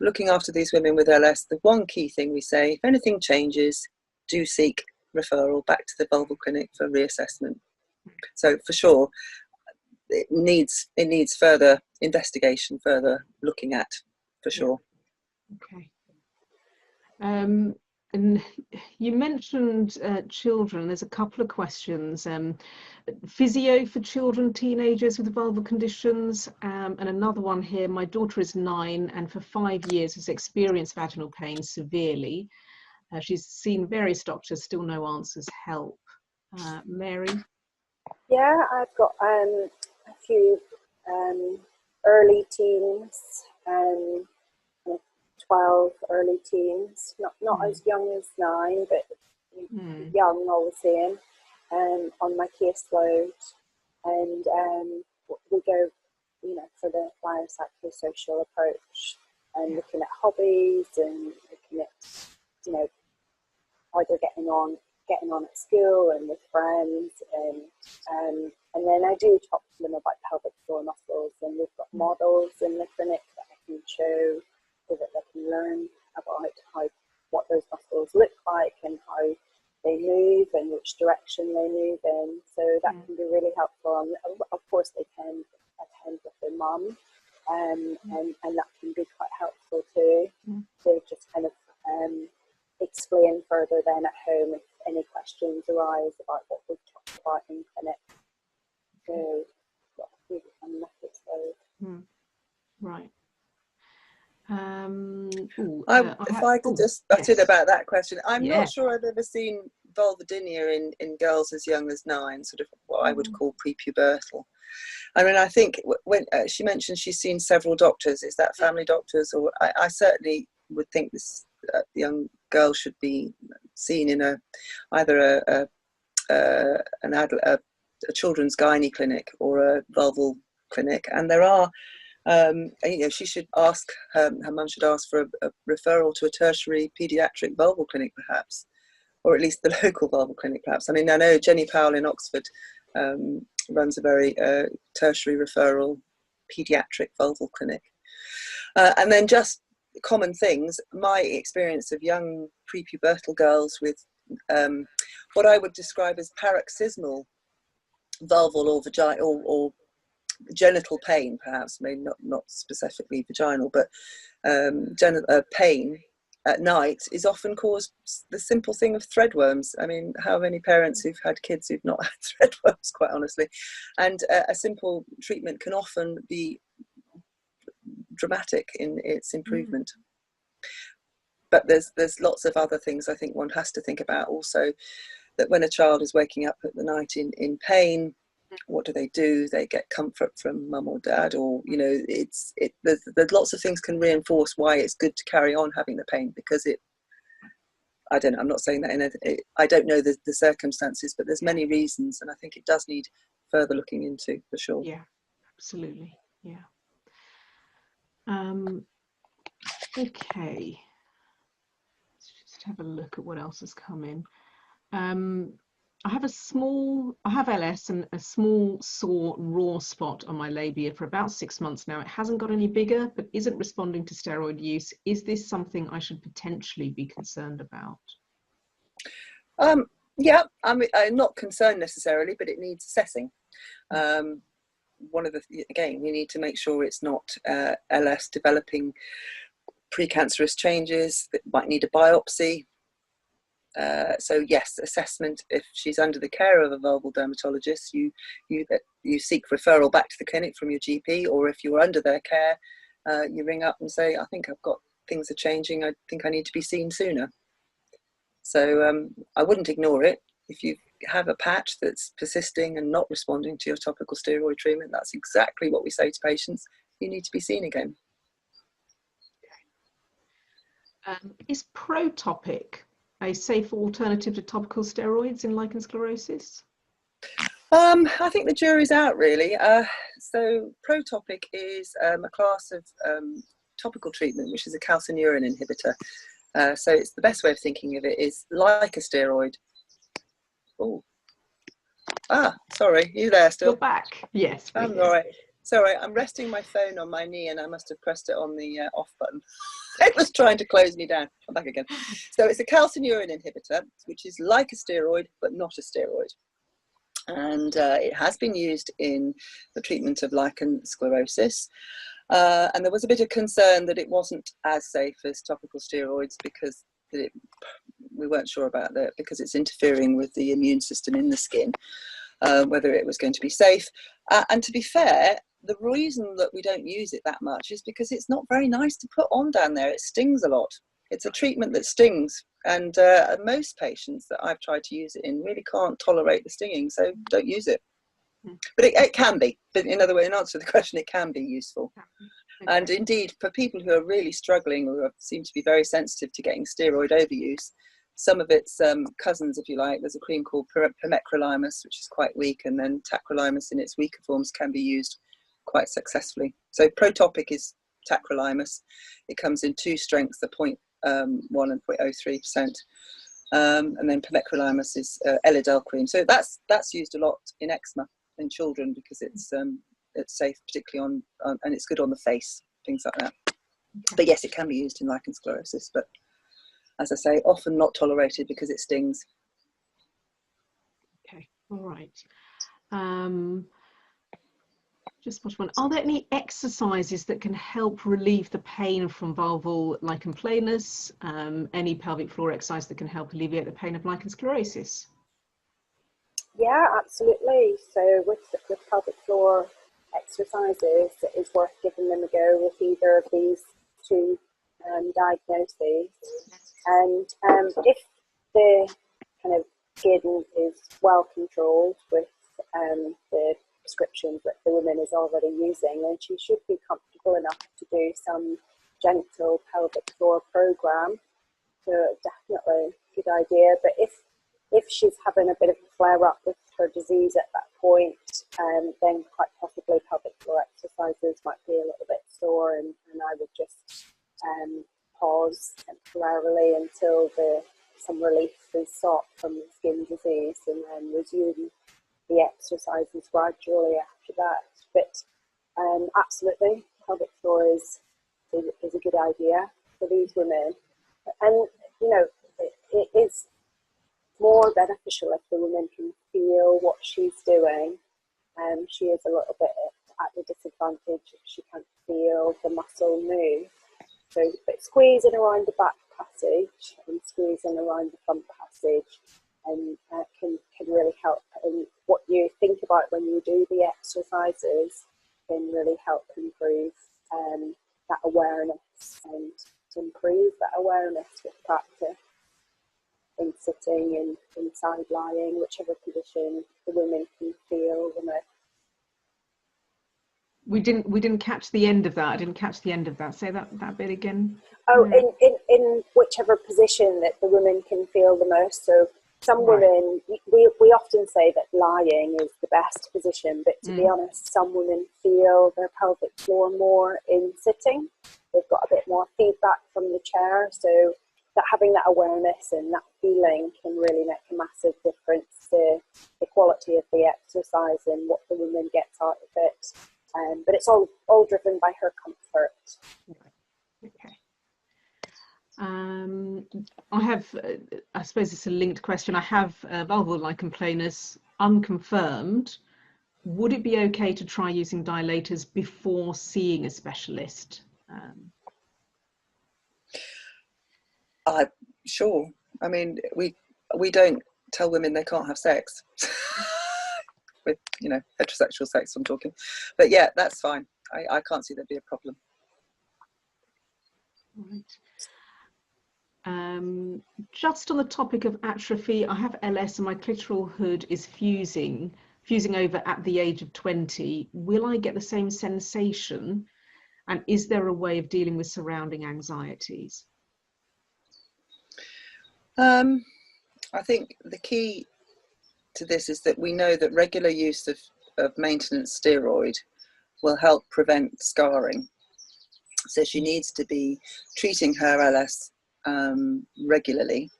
looking after these women with LS, the one key thing we say, if anything changes, do seek referral back to the vulval clinic for reassessment. So for sure, it needs further investigation, further looking at, for sure. Okay. And you mentioned children. There's a couple of questions. Physio for children, teenagers with vulval conditions, and another one here. My daughter is 9 and for 5 years has experienced vaginal pain severely. She's seen various doctors, still no answers help. Mary? Yeah, I've got a few early teens, 12 early teens, not as young as 9, but young all the same, on my caseload. And we go, for the biopsychosocial approach and looking at hobbies and looking at, either getting on at school and with friends, and then I do talk to them about pelvic floor muscles, and we've got models in the clinic that I can show so that they can learn about what those muscles look like and how they move and which direction they move in. So that can be really helpful. And of course, they can attend with their mum, and that can be quite helpful too. To just kind of explain further then at home if any questions arise about what we've talked about in clinic. So, Right. If I could just butt in about that question, I'm not sure I've ever seen vulvodynia in girls as young as 9, sort of what I would call prepubertal. I mean, I think when she mentioned she's seen several doctors, is that family doctors? Or I certainly would think this young girl should be seen in either a children's gynae clinic or a vulval clinic. And there are, she should ask, her mum should ask for a referral to a tertiary paediatric vulval clinic perhaps, or at least the local vulval clinic perhaps. I mean, I know Jenny Powell in Oxford runs a very tertiary referral paediatric vulval clinic. And then just common things, my experience of young prepubertal girls with what I would describe as paroxysmal vulval or vaginal or genital pain, perhaps, maybe not specifically vaginal, but genital pain at night is often caused the simple thing of threadworms. I mean, how many parents who've had kids who've not had threadworms, quite honestly? And a simple treatment can often be dramatic in its improvement. But there's lots of other things I think one has to think about also, that when a child is waking up at the night in pain, what do? They get comfort from mum or dad, or there's lots of things can reinforce why it's good to carry on having the pain, because I don't know, I'm not saying that I don't know the circumstances, but there's many reasons, and I think it does need further looking into, for sure. Yeah, absolutely. Yeah. Okay. Let's just have a look at what else has come in. I have LS and a small sore raw spot on my labia for about 6 months now. It hasn't got any bigger, but isn't responding to steroid use. Is this something I should potentially be concerned about? Yeah, I'm not concerned necessarily, but it needs assessing. Again, we need to make sure it's not LS developing precancerous changes that might need a biopsy. So yes, assessment. If she's under the care of a vulval dermatologist, you seek referral back to the clinic from your GP, or if you're under their care, you ring up and say, I think things are changing. I think I need to be seen sooner. So I wouldn't ignore it. If you have a patch that's persisting and not responding to your topical steroid treatment, that's exactly what we say to patients. You need to be seen again. Is Protopic a safe alternative to topical steroids in lichen sclerosis? I think the jury's out, really. So Protopic is a class of topical treatment, which is a calcineurin inhibitor. So it's the best way of thinking of it is like a steroid. Oh, sorry, are you there still? You're back. Yes. I'm all right. Sorry, I'm resting my phone on my knee and I must have pressed it on the off button. It was trying to close me down. I'm back again. So it's a calcineurin inhibitor, which is like a steroid, but not a steroid. And it has been used in the treatment of lichen sclerosis. And there was a bit of concern that it wasn't as safe as topical steroids because we weren't sure about that, because it's interfering with the immune system in the skin, whether it was going to be safe. And to be fair, the reason that we don't use it that much is because it's not very nice to put on down there. It stings a lot. It's a treatment that stings. And most patients that I've tried to use it in really can't tolerate the stinging, so don't use it. But it can be. But in other words, in answer to the question, it can be useful. Okay. And indeed, for people who are really struggling or seem to be very sensitive to getting steroid overuse, some of its cousins, if you like, there's a cream called pimecrolimus, which is quite weak, and then tacrolimus in its weaker forms can be used quite successfully. So Protopic is tacrolimus. It comes in two strengths, the 0.1 and 0.03%. And then pimecrolimus is Elidel cream. So that's used a lot in eczema in children because it's safe, particularly on and it's good on the face, things like that. Okay. But yes, it can be used in lichen sclerosis, but as I say, often not tolerated because it stings. Okay, all right. Just one. Are there any exercises that can help relieve the pain from vulval lichen planus? Any pelvic floor exercise that can help alleviate the pain of lichen sclerosis? Yeah, absolutely. So with pelvic floor exercises, it's worth giving them a go with either of these two diagnoses. And if the kind of skin is well controlled with the prescriptions that the woman is already using, then she should be comfortable enough to do some gentle pelvic floor program. So definitely a good idea. But if she's having a bit of a flare up with her disease at that point, then quite possibly pelvic floor exercises might be a little bit sore, and I would just pause temporarily until some relief is sought from the skin disease, and then resume the exercises gradually after that. But absolutely, pelvic floor is a good idea for these women. And, you know, it is more beneficial if the woman can feel what she's doing. She is a little bit at the disadvantage if she can't feel the muscle move. So, but squeezing around the back passage and squeezing around the front passage can really help. And what you think about when you do the exercises can really help improve that awareness, and to improve that awareness with practice in sitting and in side lying, whichever position the women can feel the most. We didn't catch the end of that. I didn't catch the end of that. Say that bit again. Oh, in whichever position that the women can feel the most. So some women, we often say that lying is the best position, but to be honest, some women feel their pelvic floor more in sitting. They've got a bit more feedback from the chair, so that having that awareness and that feeling can really make a massive difference to the quality of the exercise and what the woman gets out of it. But it's all driven by her comfort. Okay. I have, I suppose it's a linked question. I have vulval lichen planus unconfirmed. Would it be okay to try using dilators before seeing a specialist? Sure. I mean, we don't tell women they can't have sex. With, you know, heterosexual sex I'm talking. But yeah, that's fine. I can't see there'd be a problem. Right. Just on the topic of atrophy, I have LS and my clitoral hood is fusing over at the age of 20. Will I get the same sensation? And is there a way of dealing with surrounding anxieties? I think the key to this is that we know that regular use of maintenance steroid will help prevent scarring. So she needs to be treating her LS regularly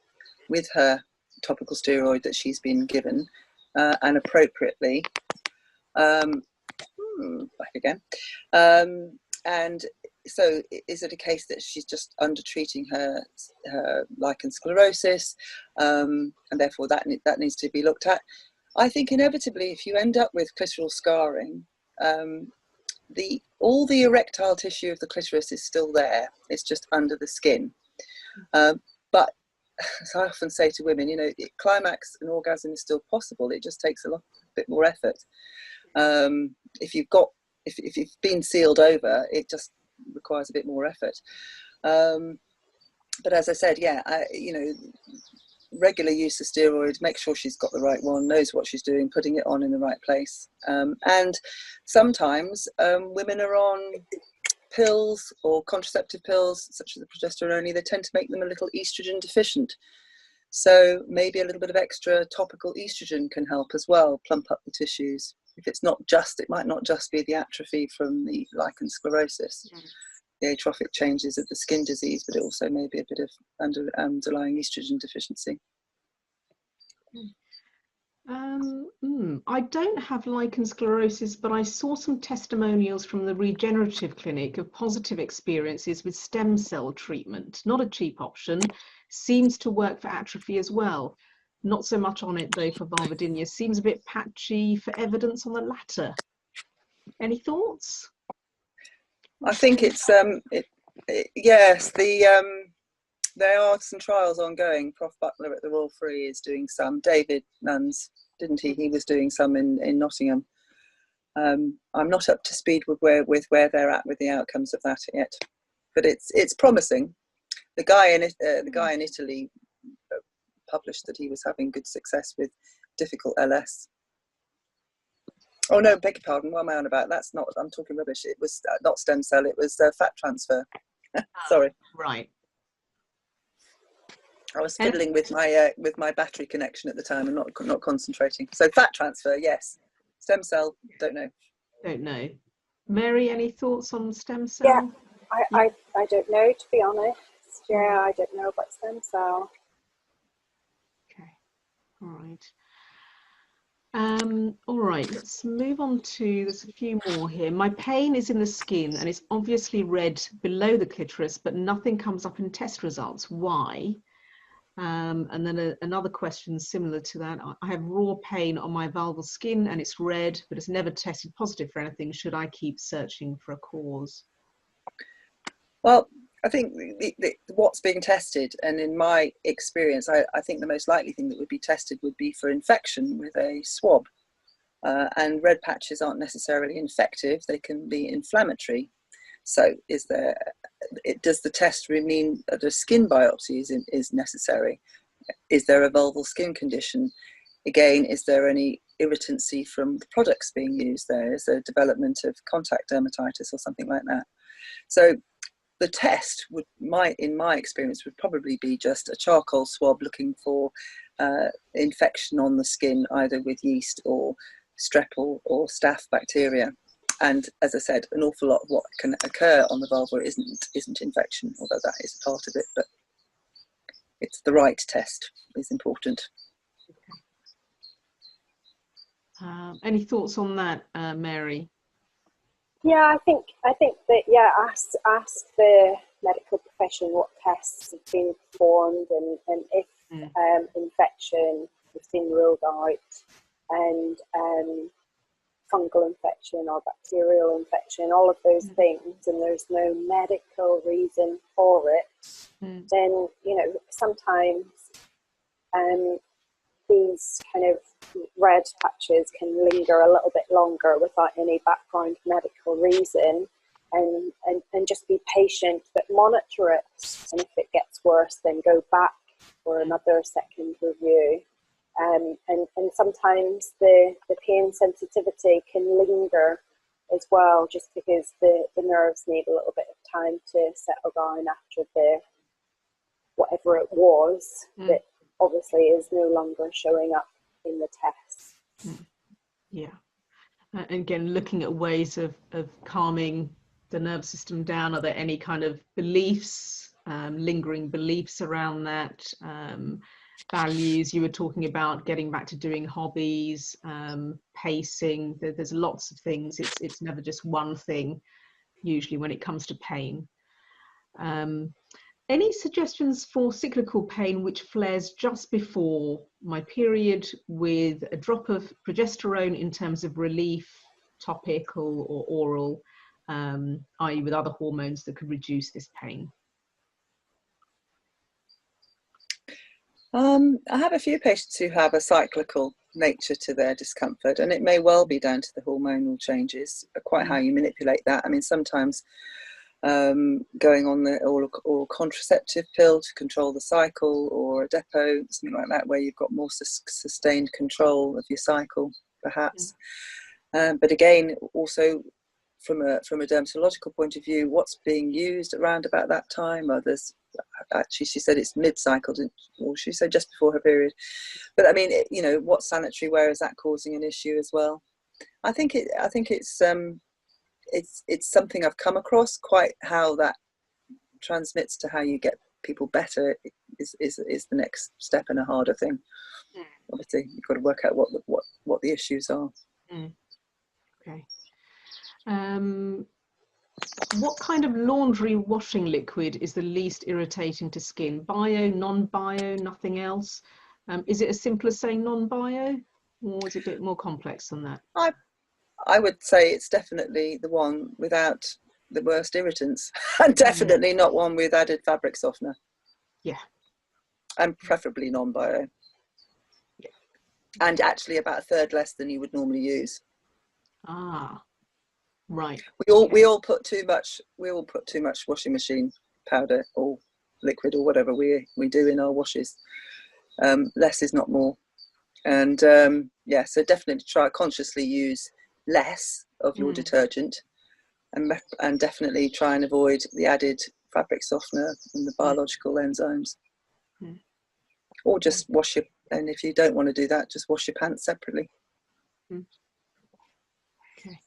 with her topical steroid that she's been given, and appropriately. Back again. And so is it a case that she's just under treating her lichen sclerosus, and therefore that needs to be looked at? I think inevitably, if you end up with clitoral scarring, all the erectile tissue of the clitoris is still there. It's just under the skin. But as I often say to women, you know, climax and orgasm is still possible. It just takes a bit more effort. If you've been sealed over, it just requires a bit more effort. But as I said, yeah, you know, regular use of steroid, make sure she's got the right one, knows what she's doing, putting it on in the right place. And sometimes women are on pills or contraceptive pills, such as the progesterone only, they tend to make them a little estrogen deficient. So maybe a little bit of extra topical estrogen can help as well, plump up the tissues. If it's not just, it might not just be the atrophy from the lichen sclerosus, the atrophic changes of the skin disease, but it also may be a bit of underlying estrogen deficiency. I don't have lichen sclerosis, but I saw some testimonials from the regenerative clinic of positive experiences with stem cell treatment. Not a cheap option, seems to work for atrophy as well. Not so much on it though for Vulvodynia. Seems a bit patchy for evidence on the latter. Any thoughts? I think it's yes, there are some trials ongoing. Prof Butler at the Royal Free is doing some. David Nuns, didn't he? He was doing some in Nottingham. I'm not up to speed with where they're at with the outcomes of that yet, but it's promising. The guy in Italy published that he was having good success with difficult LS. Oh no, beg your pardon. What am I on about? That's not. I'm talking rubbish. It was not stem cell. It was fat transfer. Sorry. Right. I was fiddling with my battery connection at the time and not concentrating. So fat transfer, yes. Stem cell, don't know. Don't know. Mary, any thoughts on stem cell? Yeah, I don't know, to be honest. Yeah, I don't know about stem cell. Okay. All right. All right, let's move on to, there's a few more here. My pain is in the skin and it's obviously red below the clitoris, but nothing comes up in test results. Why? And then another question similar to that. I have raw pain on my vulval skin and it's red, but it's never tested positive for anything. Should I keep searching for a cause? Well, I think what's being tested, and in my experience, I think the most likely thing that would be tested would be for infection with a swab. And red patches aren't necessarily infective, they can be inflammatory. So does the test mean that a skin biopsy is necessary? Is there a vulval skin condition? Again, is there any irritancy from the products being used there? Is there development of contact dermatitis or something like that? So the test in my experience, would probably be just a charcoal swab looking for infection on the skin, either with yeast or strep or staph bacteria. And as I said, an awful lot of what can occur on the vulva isn't infection, although that is a part of it. But it's the right test is important. Okay. Any thoughts on that, Mary? Yeah, I think that, yeah, ask the medical profession what tests have been performed and if infection has been ruled out, and fungal infection or bacterial infection, all of those things, and there's no medical reason for it, then, you know, sometimes these kind of red patches can linger a little bit longer without any background medical reason, and just be patient, but monitor it, and if it gets worse then go back for another second review. And sometimes the pain sensitivity can linger as well, just because the nerves need a little bit of time to settle down after the whatever it was that obviously is no longer showing up in the tests. Yeah. Again, looking at ways of calming the nervous system down. Are there any kind of beliefs, lingering beliefs around that? Values, you were talking about getting back to doing hobbies, pacing. There's lots of things. It's never just one thing, usually, when it comes to pain. Any suggestions for cyclical pain which flares just before my period with a drop of progesterone in terms of relief, topical or oral, i.e. with other hormones that could reduce this pain? I have a few patients who have a cyclical nature to their discomfort, and it may well be down to the hormonal changes, quite how you manipulate that. I mean, sometimes going on the or contraceptive pill to control the cycle, or a depot, something like that, where you've got more sustained control of your cycle, perhaps. But again, also from a dermatological point of view, what's being used around about that time? Others, actually, she said it's mid-cycle, or she said just before her period. But I mean, you know, what sanitary wear is that causing an issue as well? I think it's something I've come across. Quite how that transmits to how you get people better is the next step, and a harder thing. Obviously, you've got to work out what the issues are. Okay. What kind of laundry washing liquid is the least irritating to skin? Bio, non-bio, nothing else? Is it as simple as saying non-bio, or is it a bit more complex than that? I would say it's definitely the one without the worst irritants, and definitely not one with added fabric softener. Yeah. And preferably non-bio. Yeah. And actually about a third less than you would normally use. Ah. Right. We all put too much washing machine powder or liquid or whatever we do in our washes. Less is not more. And yeah, so definitely try consciously use less of your detergent, and definitely try and avoid the added fabric softener and the biological enzymes. Or just wash your, and if you don't want to do that, just wash your pants separately. Okay.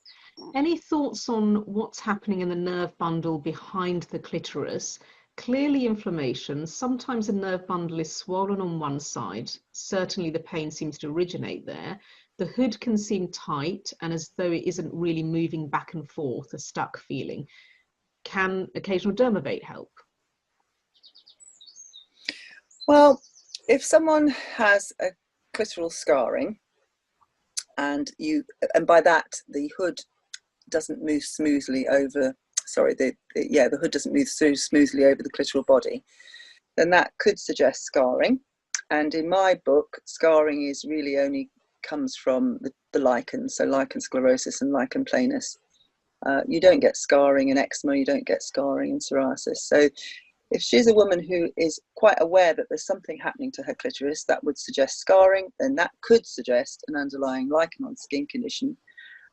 Any thoughts on what's happening in the nerve bundle behind the clitoris? Clearly inflammation. Sometimes the nerve bundle is swollen on one side. Certainly the pain seems to originate there. The hood can seem tight and as though it isn't really moving back and forth, a stuck feeling. Can occasional Dermavate help? Well, if someone has a clitoral scarring, and by that the hood doesn't move smoothly over, the hood doesn't move so smoothly over the clitoral body, then that could suggest scarring. And in my book, scarring is really only comes from the lichens, so lichen sclerosus and lichen planus. You don't get scarring in eczema, you don't get scarring in psoriasis. So if she's a woman who is quite aware that there's something happening to her clitoris that would suggest scarring, then that could suggest an underlying lichen on skin condition.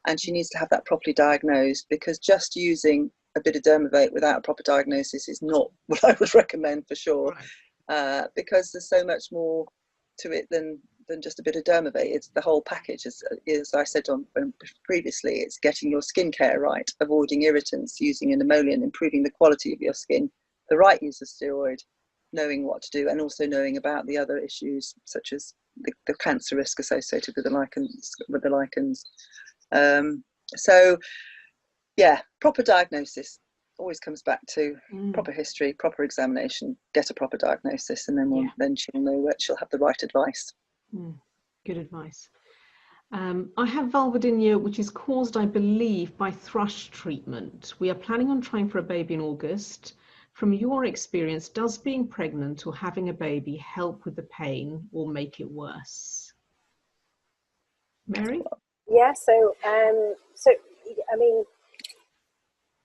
And she needs to have that properly diagnosed, because just using a bit of Dermavate without a proper diagnosis is not what I would recommend for sure. Right. Because there's so much more to it than just a bit of Dermavate. It's the whole package, as I said previously. It's getting your skincare right, avoiding irritants, using an emollient, improving the quality of your skin, the right use of steroid, knowing what to do, and also knowing about the other issues such as the cancer risk associated with the lichens. So yeah, proper diagnosis always comes back to proper history, proper examination, get a proper diagnosis, and then she'll know she'll have the right advice. Good advice. I have Vulvodynia, which is caused, I believe, by thrush treatment. We are planning on trying for a baby in August. From your experience, does being pregnant or having a baby help with the pain or make it worse? Mary? Yeah, so I mean,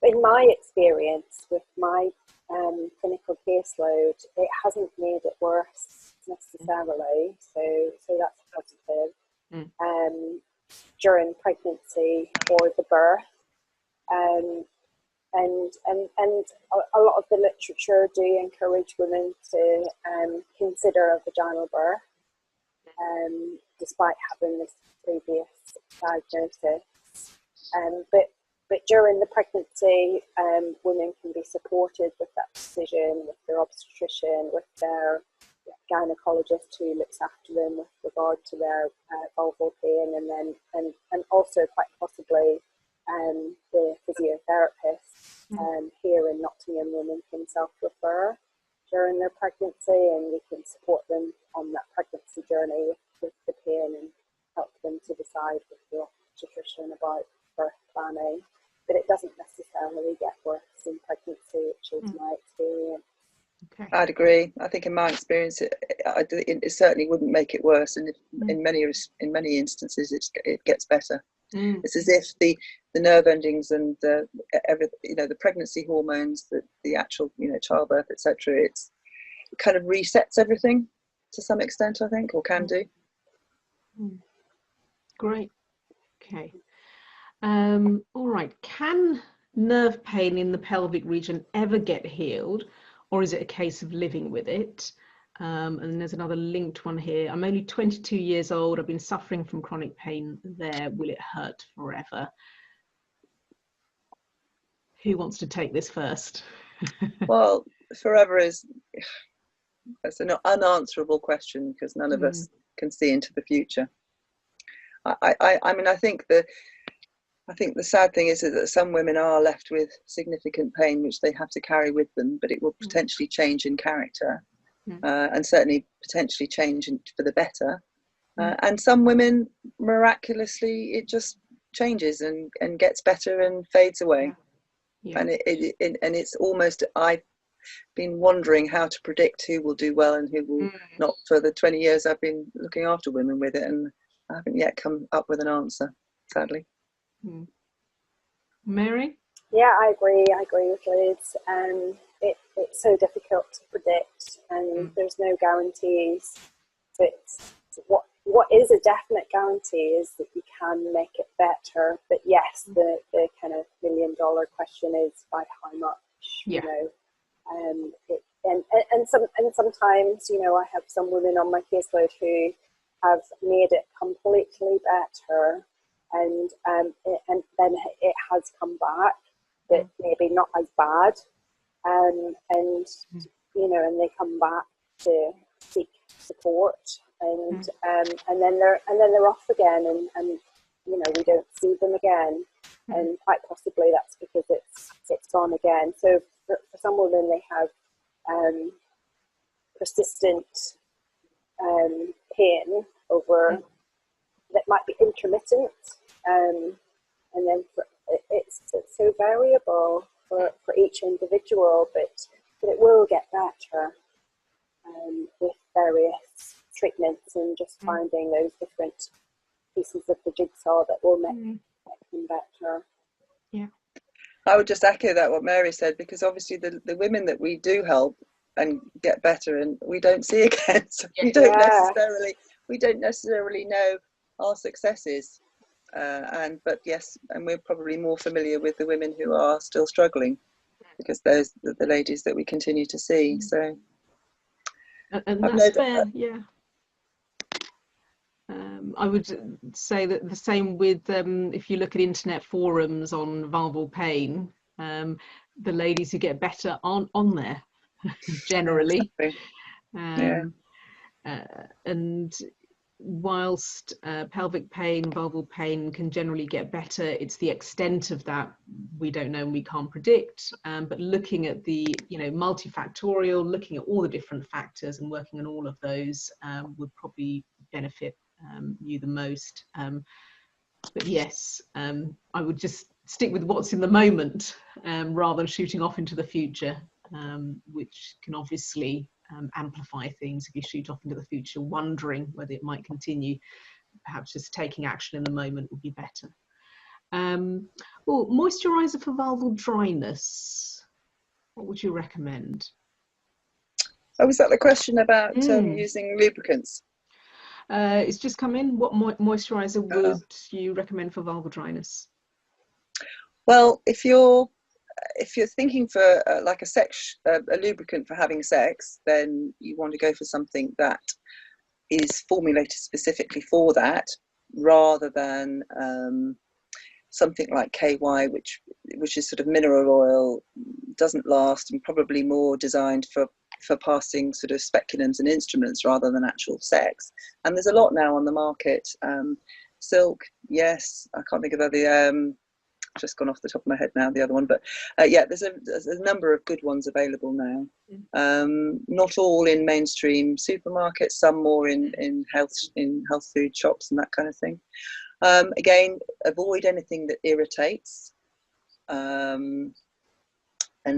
in my experience with my clinical caseload, it hasn't made it worse necessarily. So that's positive. During pregnancy or the birth, and a lot of the literature do encourage women to consider a vaginal birth, despite having this previous diagnosis. But during the pregnancy, women can be supported with that decision, with their obstetrician, with their gynecologist who looks after them with regard to their vulval pain, and also quite possibly the physiotherapist. Here in Nottingham, women can self-refer during their pregnancy, and we can support them on that pregnancy journey with the pain and help them to decide with the obstetrician about birth planning. But it doesn't necessarily get worse in pregnancy, which is my experience. Okay. I'd agree. I think in my experience, it certainly wouldn't make it worse, and in many instances, it gets better. It's as if the nerve endings and the pregnancy hormones, the actual childbirth, etc. It kind of resets everything to some extent, I think, or can do. Great. Okay. All right. Can nerve pain in the pelvic region ever get healed, or is it a case of living with it? And there's another linked one here. I'm only 22 years old. I've been suffering from chronic pain there. Will it hurt forever? Who wants to take this first? Well, forever that's an unanswerable question, because none of us can see into the future. I mean, I think the sad thing is that some women are left with significant pain which they have to carry with them, but it will potentially change in character, and certainly potentially change for the better. And some women, miraculously, it just changes and gets better and fades away. And it's almost, I've been wondering how to predict who will do well and who will not for the 20 years I've been looking after women with it, and I haven't yet come up with an answer, sadly. Mary? Yeah, I agree with Liz. It's so difficult to predict, and there's no guarantees. But what is a definite guarantee is that you can make it better. But yes, the kind of $1 million question is by how much, you know. And sometimes, I have some women on my caseload who have made it completely better, and then it has come back, but maybe not as bad, and they come back to seek support, and then they're off again, and we don't see them again, and quite possibly that's because it's gone again. So for some women, they have persistent pain over that might be intermittent, and then it's so variable for each individual, but it will get better with various treatments and just finding those different pieces of the jigsaw that will make them better. Yeah. I would just echo that what Mary said, because obviously the women that we do help and get better and we don't see again, so we don't necessarily know our successes, but we're probably more familiar with the women who are still struggling, because those are the ladies that we continue to see. So and that's fair. I would say that the same with if you look at internet forums on vulval pain, the ladies who get better aren't on there generally. And whilst pelvic pain, vulval pain can generally get better, it's the extent of that we don't know and we can't predict. But looking at the multifactorial, looking at all the different factors and working on all of those would probably benefit you the most. But yes, I would just stick with what's in the moment rather than shooting off into the future. which can obviously amplify things if you shoot off into the future, wondering whether it might continue. Perhaps just taking action in the moment would be better. Well, moisturiser for vulval dryness, what would you recommend? Oh, was that the question about using lubricants? It's just come in. What moisturiser would you recommend for vulval dryness? Well, if you're thinking for like a lubricant for having sex, then you want to go for something that is formulated specifically for that, rather than something like KY, which is sort of mineral oil, doesn't last, and probably more designed for passing sort of speculums and instruments rather than actual sex. And there's a lot now on the market. Silk, yes, I can't think of the just gone off the top of my head now, the other one, but yeah, there's a number of good ones available now. Not all in mainstream supermarkets, some more in health food shops and that kind of thing. Again, avoid anything that irritates, and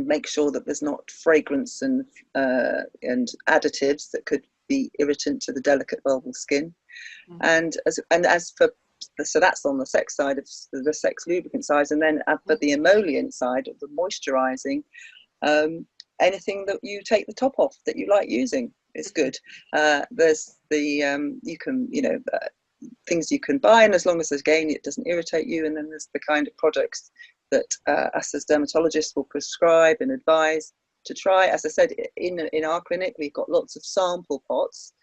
make sure that there's not fragrance and additives that could be irritant to the delicate vulval skin. And as for, so that's on the sex side of the sex lubricant side, and then for the emollient side of the moisturising, anything that you take the top off that you like using is good. There's the you can, things you can buy, and as long as again it doesn't irritate you, and then there's the kind of products that us as dermatologists will prescribe and advise to try. As I said, in our clinic we've got lots of sample pots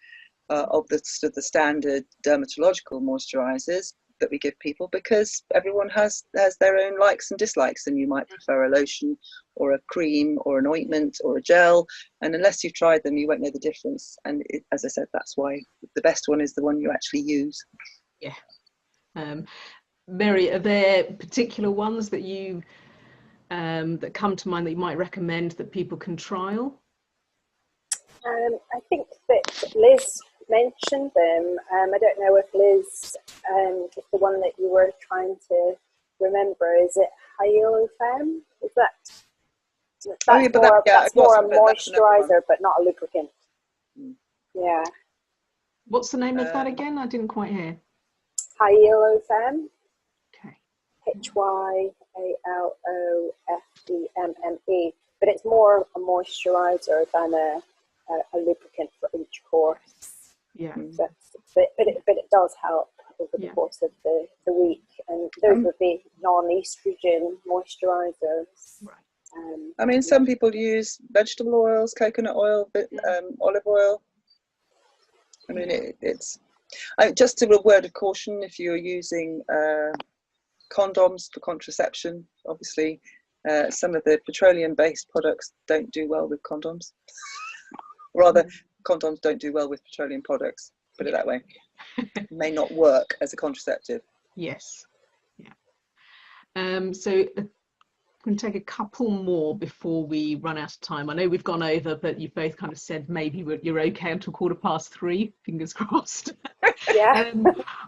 of the standard dermatological moisturisers that we give people, because everyone has their own likes and dislikes, and you might prefer a lotion or a cream or an ointment or a gel, and unless you've tried them you won't know the difference. And as I said, that's why the best one is the one you actually use. Yeah. Mary, are there particular ones that you that come to mind that you might recommend that people can trial? I think that Liz mentioned them. I don't know if Liz, if the one that you were trying to remember, is it Hyalofem? Is that's more a moisturiser, but not a lubricant. Yeah. What's the name of that again? I didn't quite hear. Hyalofem. Okay. Hyalofemme. But it's more a moisturiser than a lubricant for each course. Yeah. But it does help over the course of the week, and those would be non-estrogen moisturisers. Right. I mean, some people use vegetable oils, coconut oil, olive oil. I mean, it's just a word of caution if you're using condoms for contraception. Obviously, some of the petroleum-based products don't do well with condoms. Rather, condoms don't do well with petroleum products, put it that way. May not work as a contraceptive. Yes. Yeah. So I'm going to take a couple more before we run out of time. I know we've gone over, but you've both kind of said maybe you're okay until 3:15, fingers crossed. Yeah.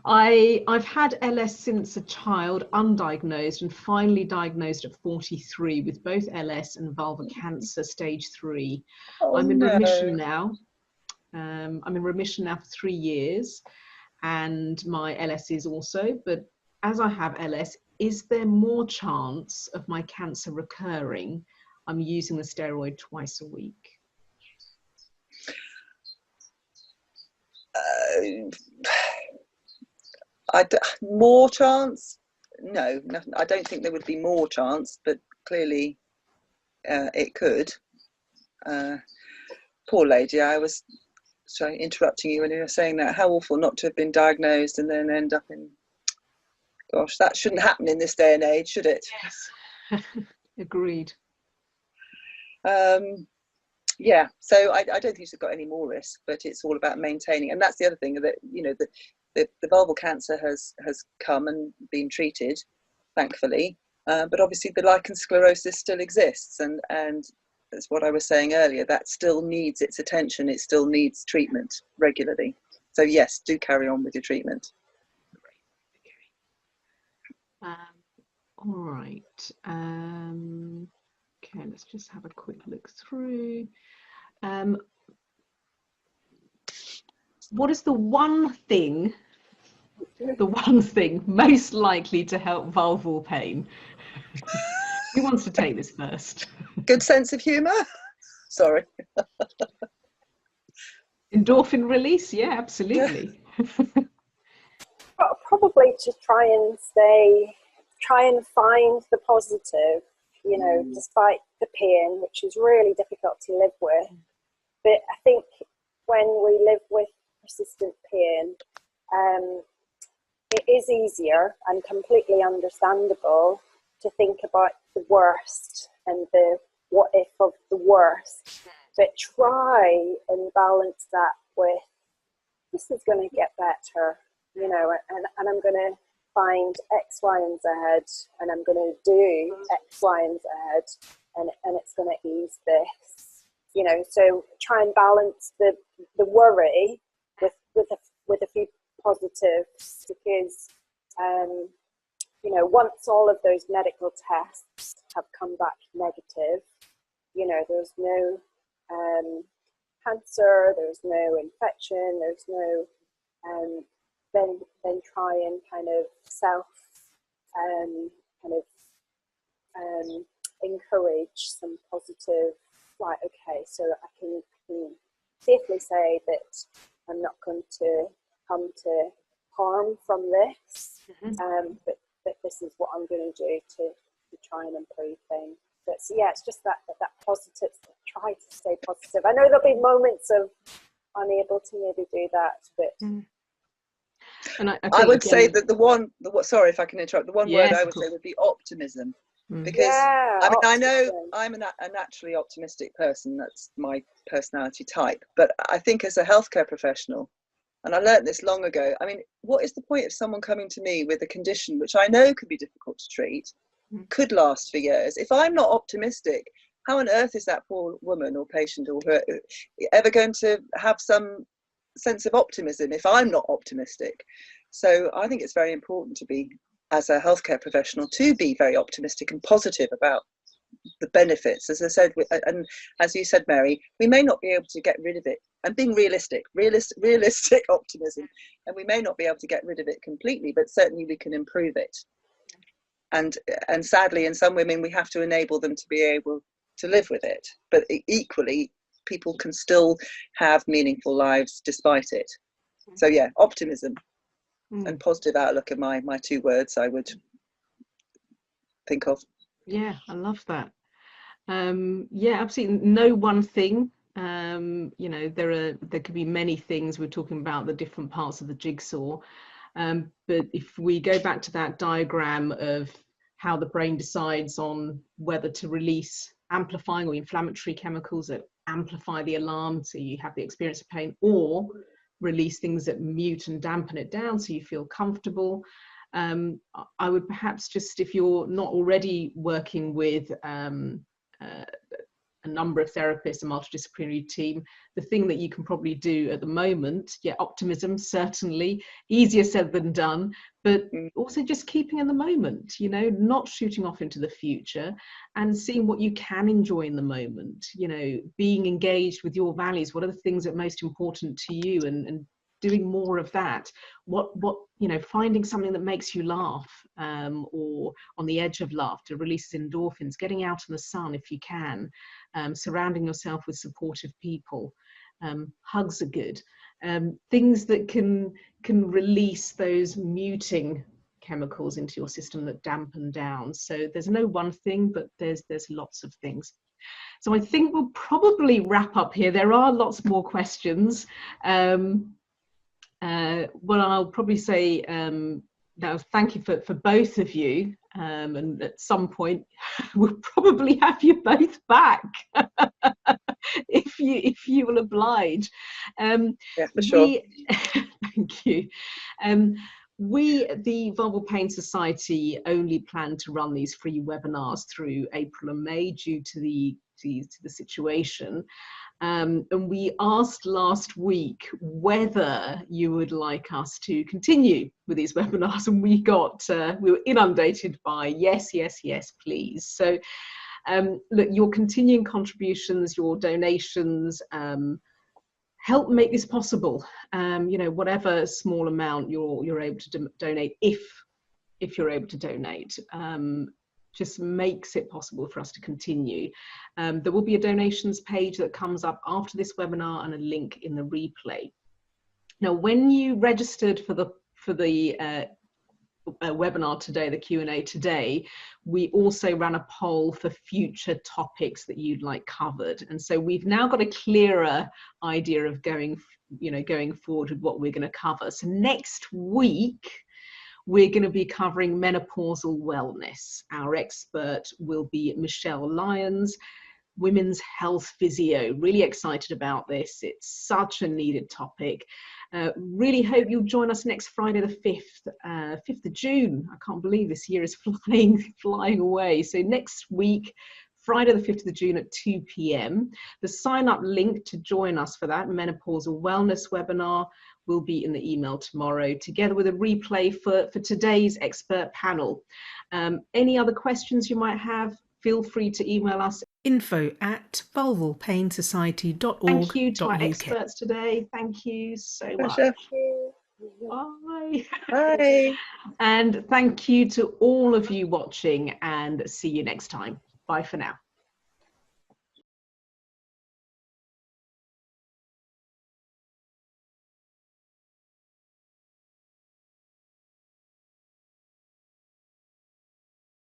I've had LS since a child, undiagnosed, and finally diagnosed at 43 with both LS and vulvar cancer stage 3. I'm in remission now. I'm in remission now for 3 years, and my LS is also, but as I have LS, is there more chance of my cancer recurring? I'm using the steroid twice a week. More chance? No, I don't think there would be more chance, but clearly it could. Poor lady, I was interrupting you when you were saying that. How awful not to have been diagnosed and then end up in... Gosh, that shouldn't happen in this day and age, should it? Yes. Agreed. Yeah, so I don't think she's got any more risk, but it's all about maintaining. And that's the other thing, that the vulval cancer has come and been treated, thankfully, but obviously the lichen sclerosus still exists, and that's what I was saying earlier, that still needs its attention, it still needs treatment regularly. So yes, do carry on with your treatment. All right. Okay, let's just have a quick look through. What is the one thing most likely to help vulval pain? Who wants to take this first? Good sense of humour? Sorry. Endorphin release? Yeah, absolutely. Probably to try and find the positive, you know, despite the pain, which is really difficult to live with. But I think when we live with persistent pain, it is easier and completely understandable to think about the worst and the what if of the worst, but try and balance that with, this is going to get better, you know, and I'm going to find X, Y, and Z, and I'm going to do X, Y, and Z, and it's going to ease this, you know. So try and balance the worry with a few positives, because you know, once all of those medical tests have come back negative, you know, there's no cancer, there's no infection, there's no then try and kind of self encourage some positive, right, okay, so I can safely say that I'm not going to come to harm from this, but this is what I'm going to do to try and improve things. But so yeah, it's just that positive, try to stay positive. I know there'll be moments of unable to maybe do that, but and I would say that sorry if I can interrupt, the one yes, word I would say would be optimism. Because I mean, I know I'm a naturally optimistic person, that's my personality type, but I think as a healthcare professional, and I learned this long ago, I mean, what is the point of someone coming to me with a condition which I know can be difficult to treat, could last for years? If I'm not optimistic, how on earth is that poor woman or patient or her ever going to have some sense of optimism if I'm not optimistic? So I think it's very important to be, as a healthcare professional, to be very optimistic and positive about the benefits. As I said, and as you said, Mary, we may not be able to get rid of it, and being realistic optimism, and we may not be able to get rid of it completely, but certainly we can improve it. And sadly, in some women, we have to enable them to be able to live with it. But equally, people can still have meaningful lives despite it. So yeah, optimism and positive outlook are my two words I would think of. Yeah, I love that. Yeah, absolutely. No one thing. You know, there could be many things. We're talking about the different parts of the jigsaw. But if we go back to that diagram of how the brain decides on whether to release amplifying or inflammatory chemicals that amplify the alarm so you have the experience of pain, or release things that mute and dampen it down so you feel comfortable. I would perhaps just, if you're not already working with a number of therapists, a multidisciplinary team, the thing that you can probably do at the moment, yeah, optimism, certainly, easier said than done, but also just keeping in the moment, you know, not shooting off into the future and seeing what you can enjoy in the moment, you know, being engaged with your values, what are the things that are most important to you, and doing more of that. What you know, finding something that makes you laugh, or on the edge of laughter, releases endorphins, getting out in the sun if you can, surrounding yourself with supportive people. Hugs are good. Things that can release those muting chemicals into your system that dampen down. So there's no one thing, but there's lots of things. So I think we'll probably wrap up here. There are lots more questions. What I'll probably say now, thank you for both of you, and at some point we'll probably have you both back if you will oblige. Yeah, for sure. Thank you. We, the Vulval Pain Society, only plan to run these free webinars through April and May due to the situation. And we asked last week whether you would like us to continue with these webinars, and we were inundated by yes, please. So Look, your continuing contributions, your donations, help make this possible. You know, whatever small amount you're able to donate, if you're able to donate, just makes it possible for us to continue. There will be a donations page that comes up after this webinar and a link in the replay. Now, when you registered for the webinar today, the Q&A today, we also ran a poll for future topics that you'd like covered. And so we've now got a clearer idea of going forward with what we're going to cover. So next week, we're going to be covering menopausal wellness. Our expert will be Michelle Lyons, women's health physio. Really excited about this. It's such a needed topic. Really hope you'll join us next Friday the 5th of June. I can't believe this year is flying away. So next week, Friday the 5th of June at 2 p.m. The sign-up link to join us for that menopausal wellness webinar will be in the email tomorrow, together with a replay for today's expert panel. Any other questions you might have, feel free to email us. info@vulvalpainsociety.org.uk. Thank you to our experts today. Thank you so much. Bye. Bye. And thank you to all of you watching, and see you next time. Bye for now.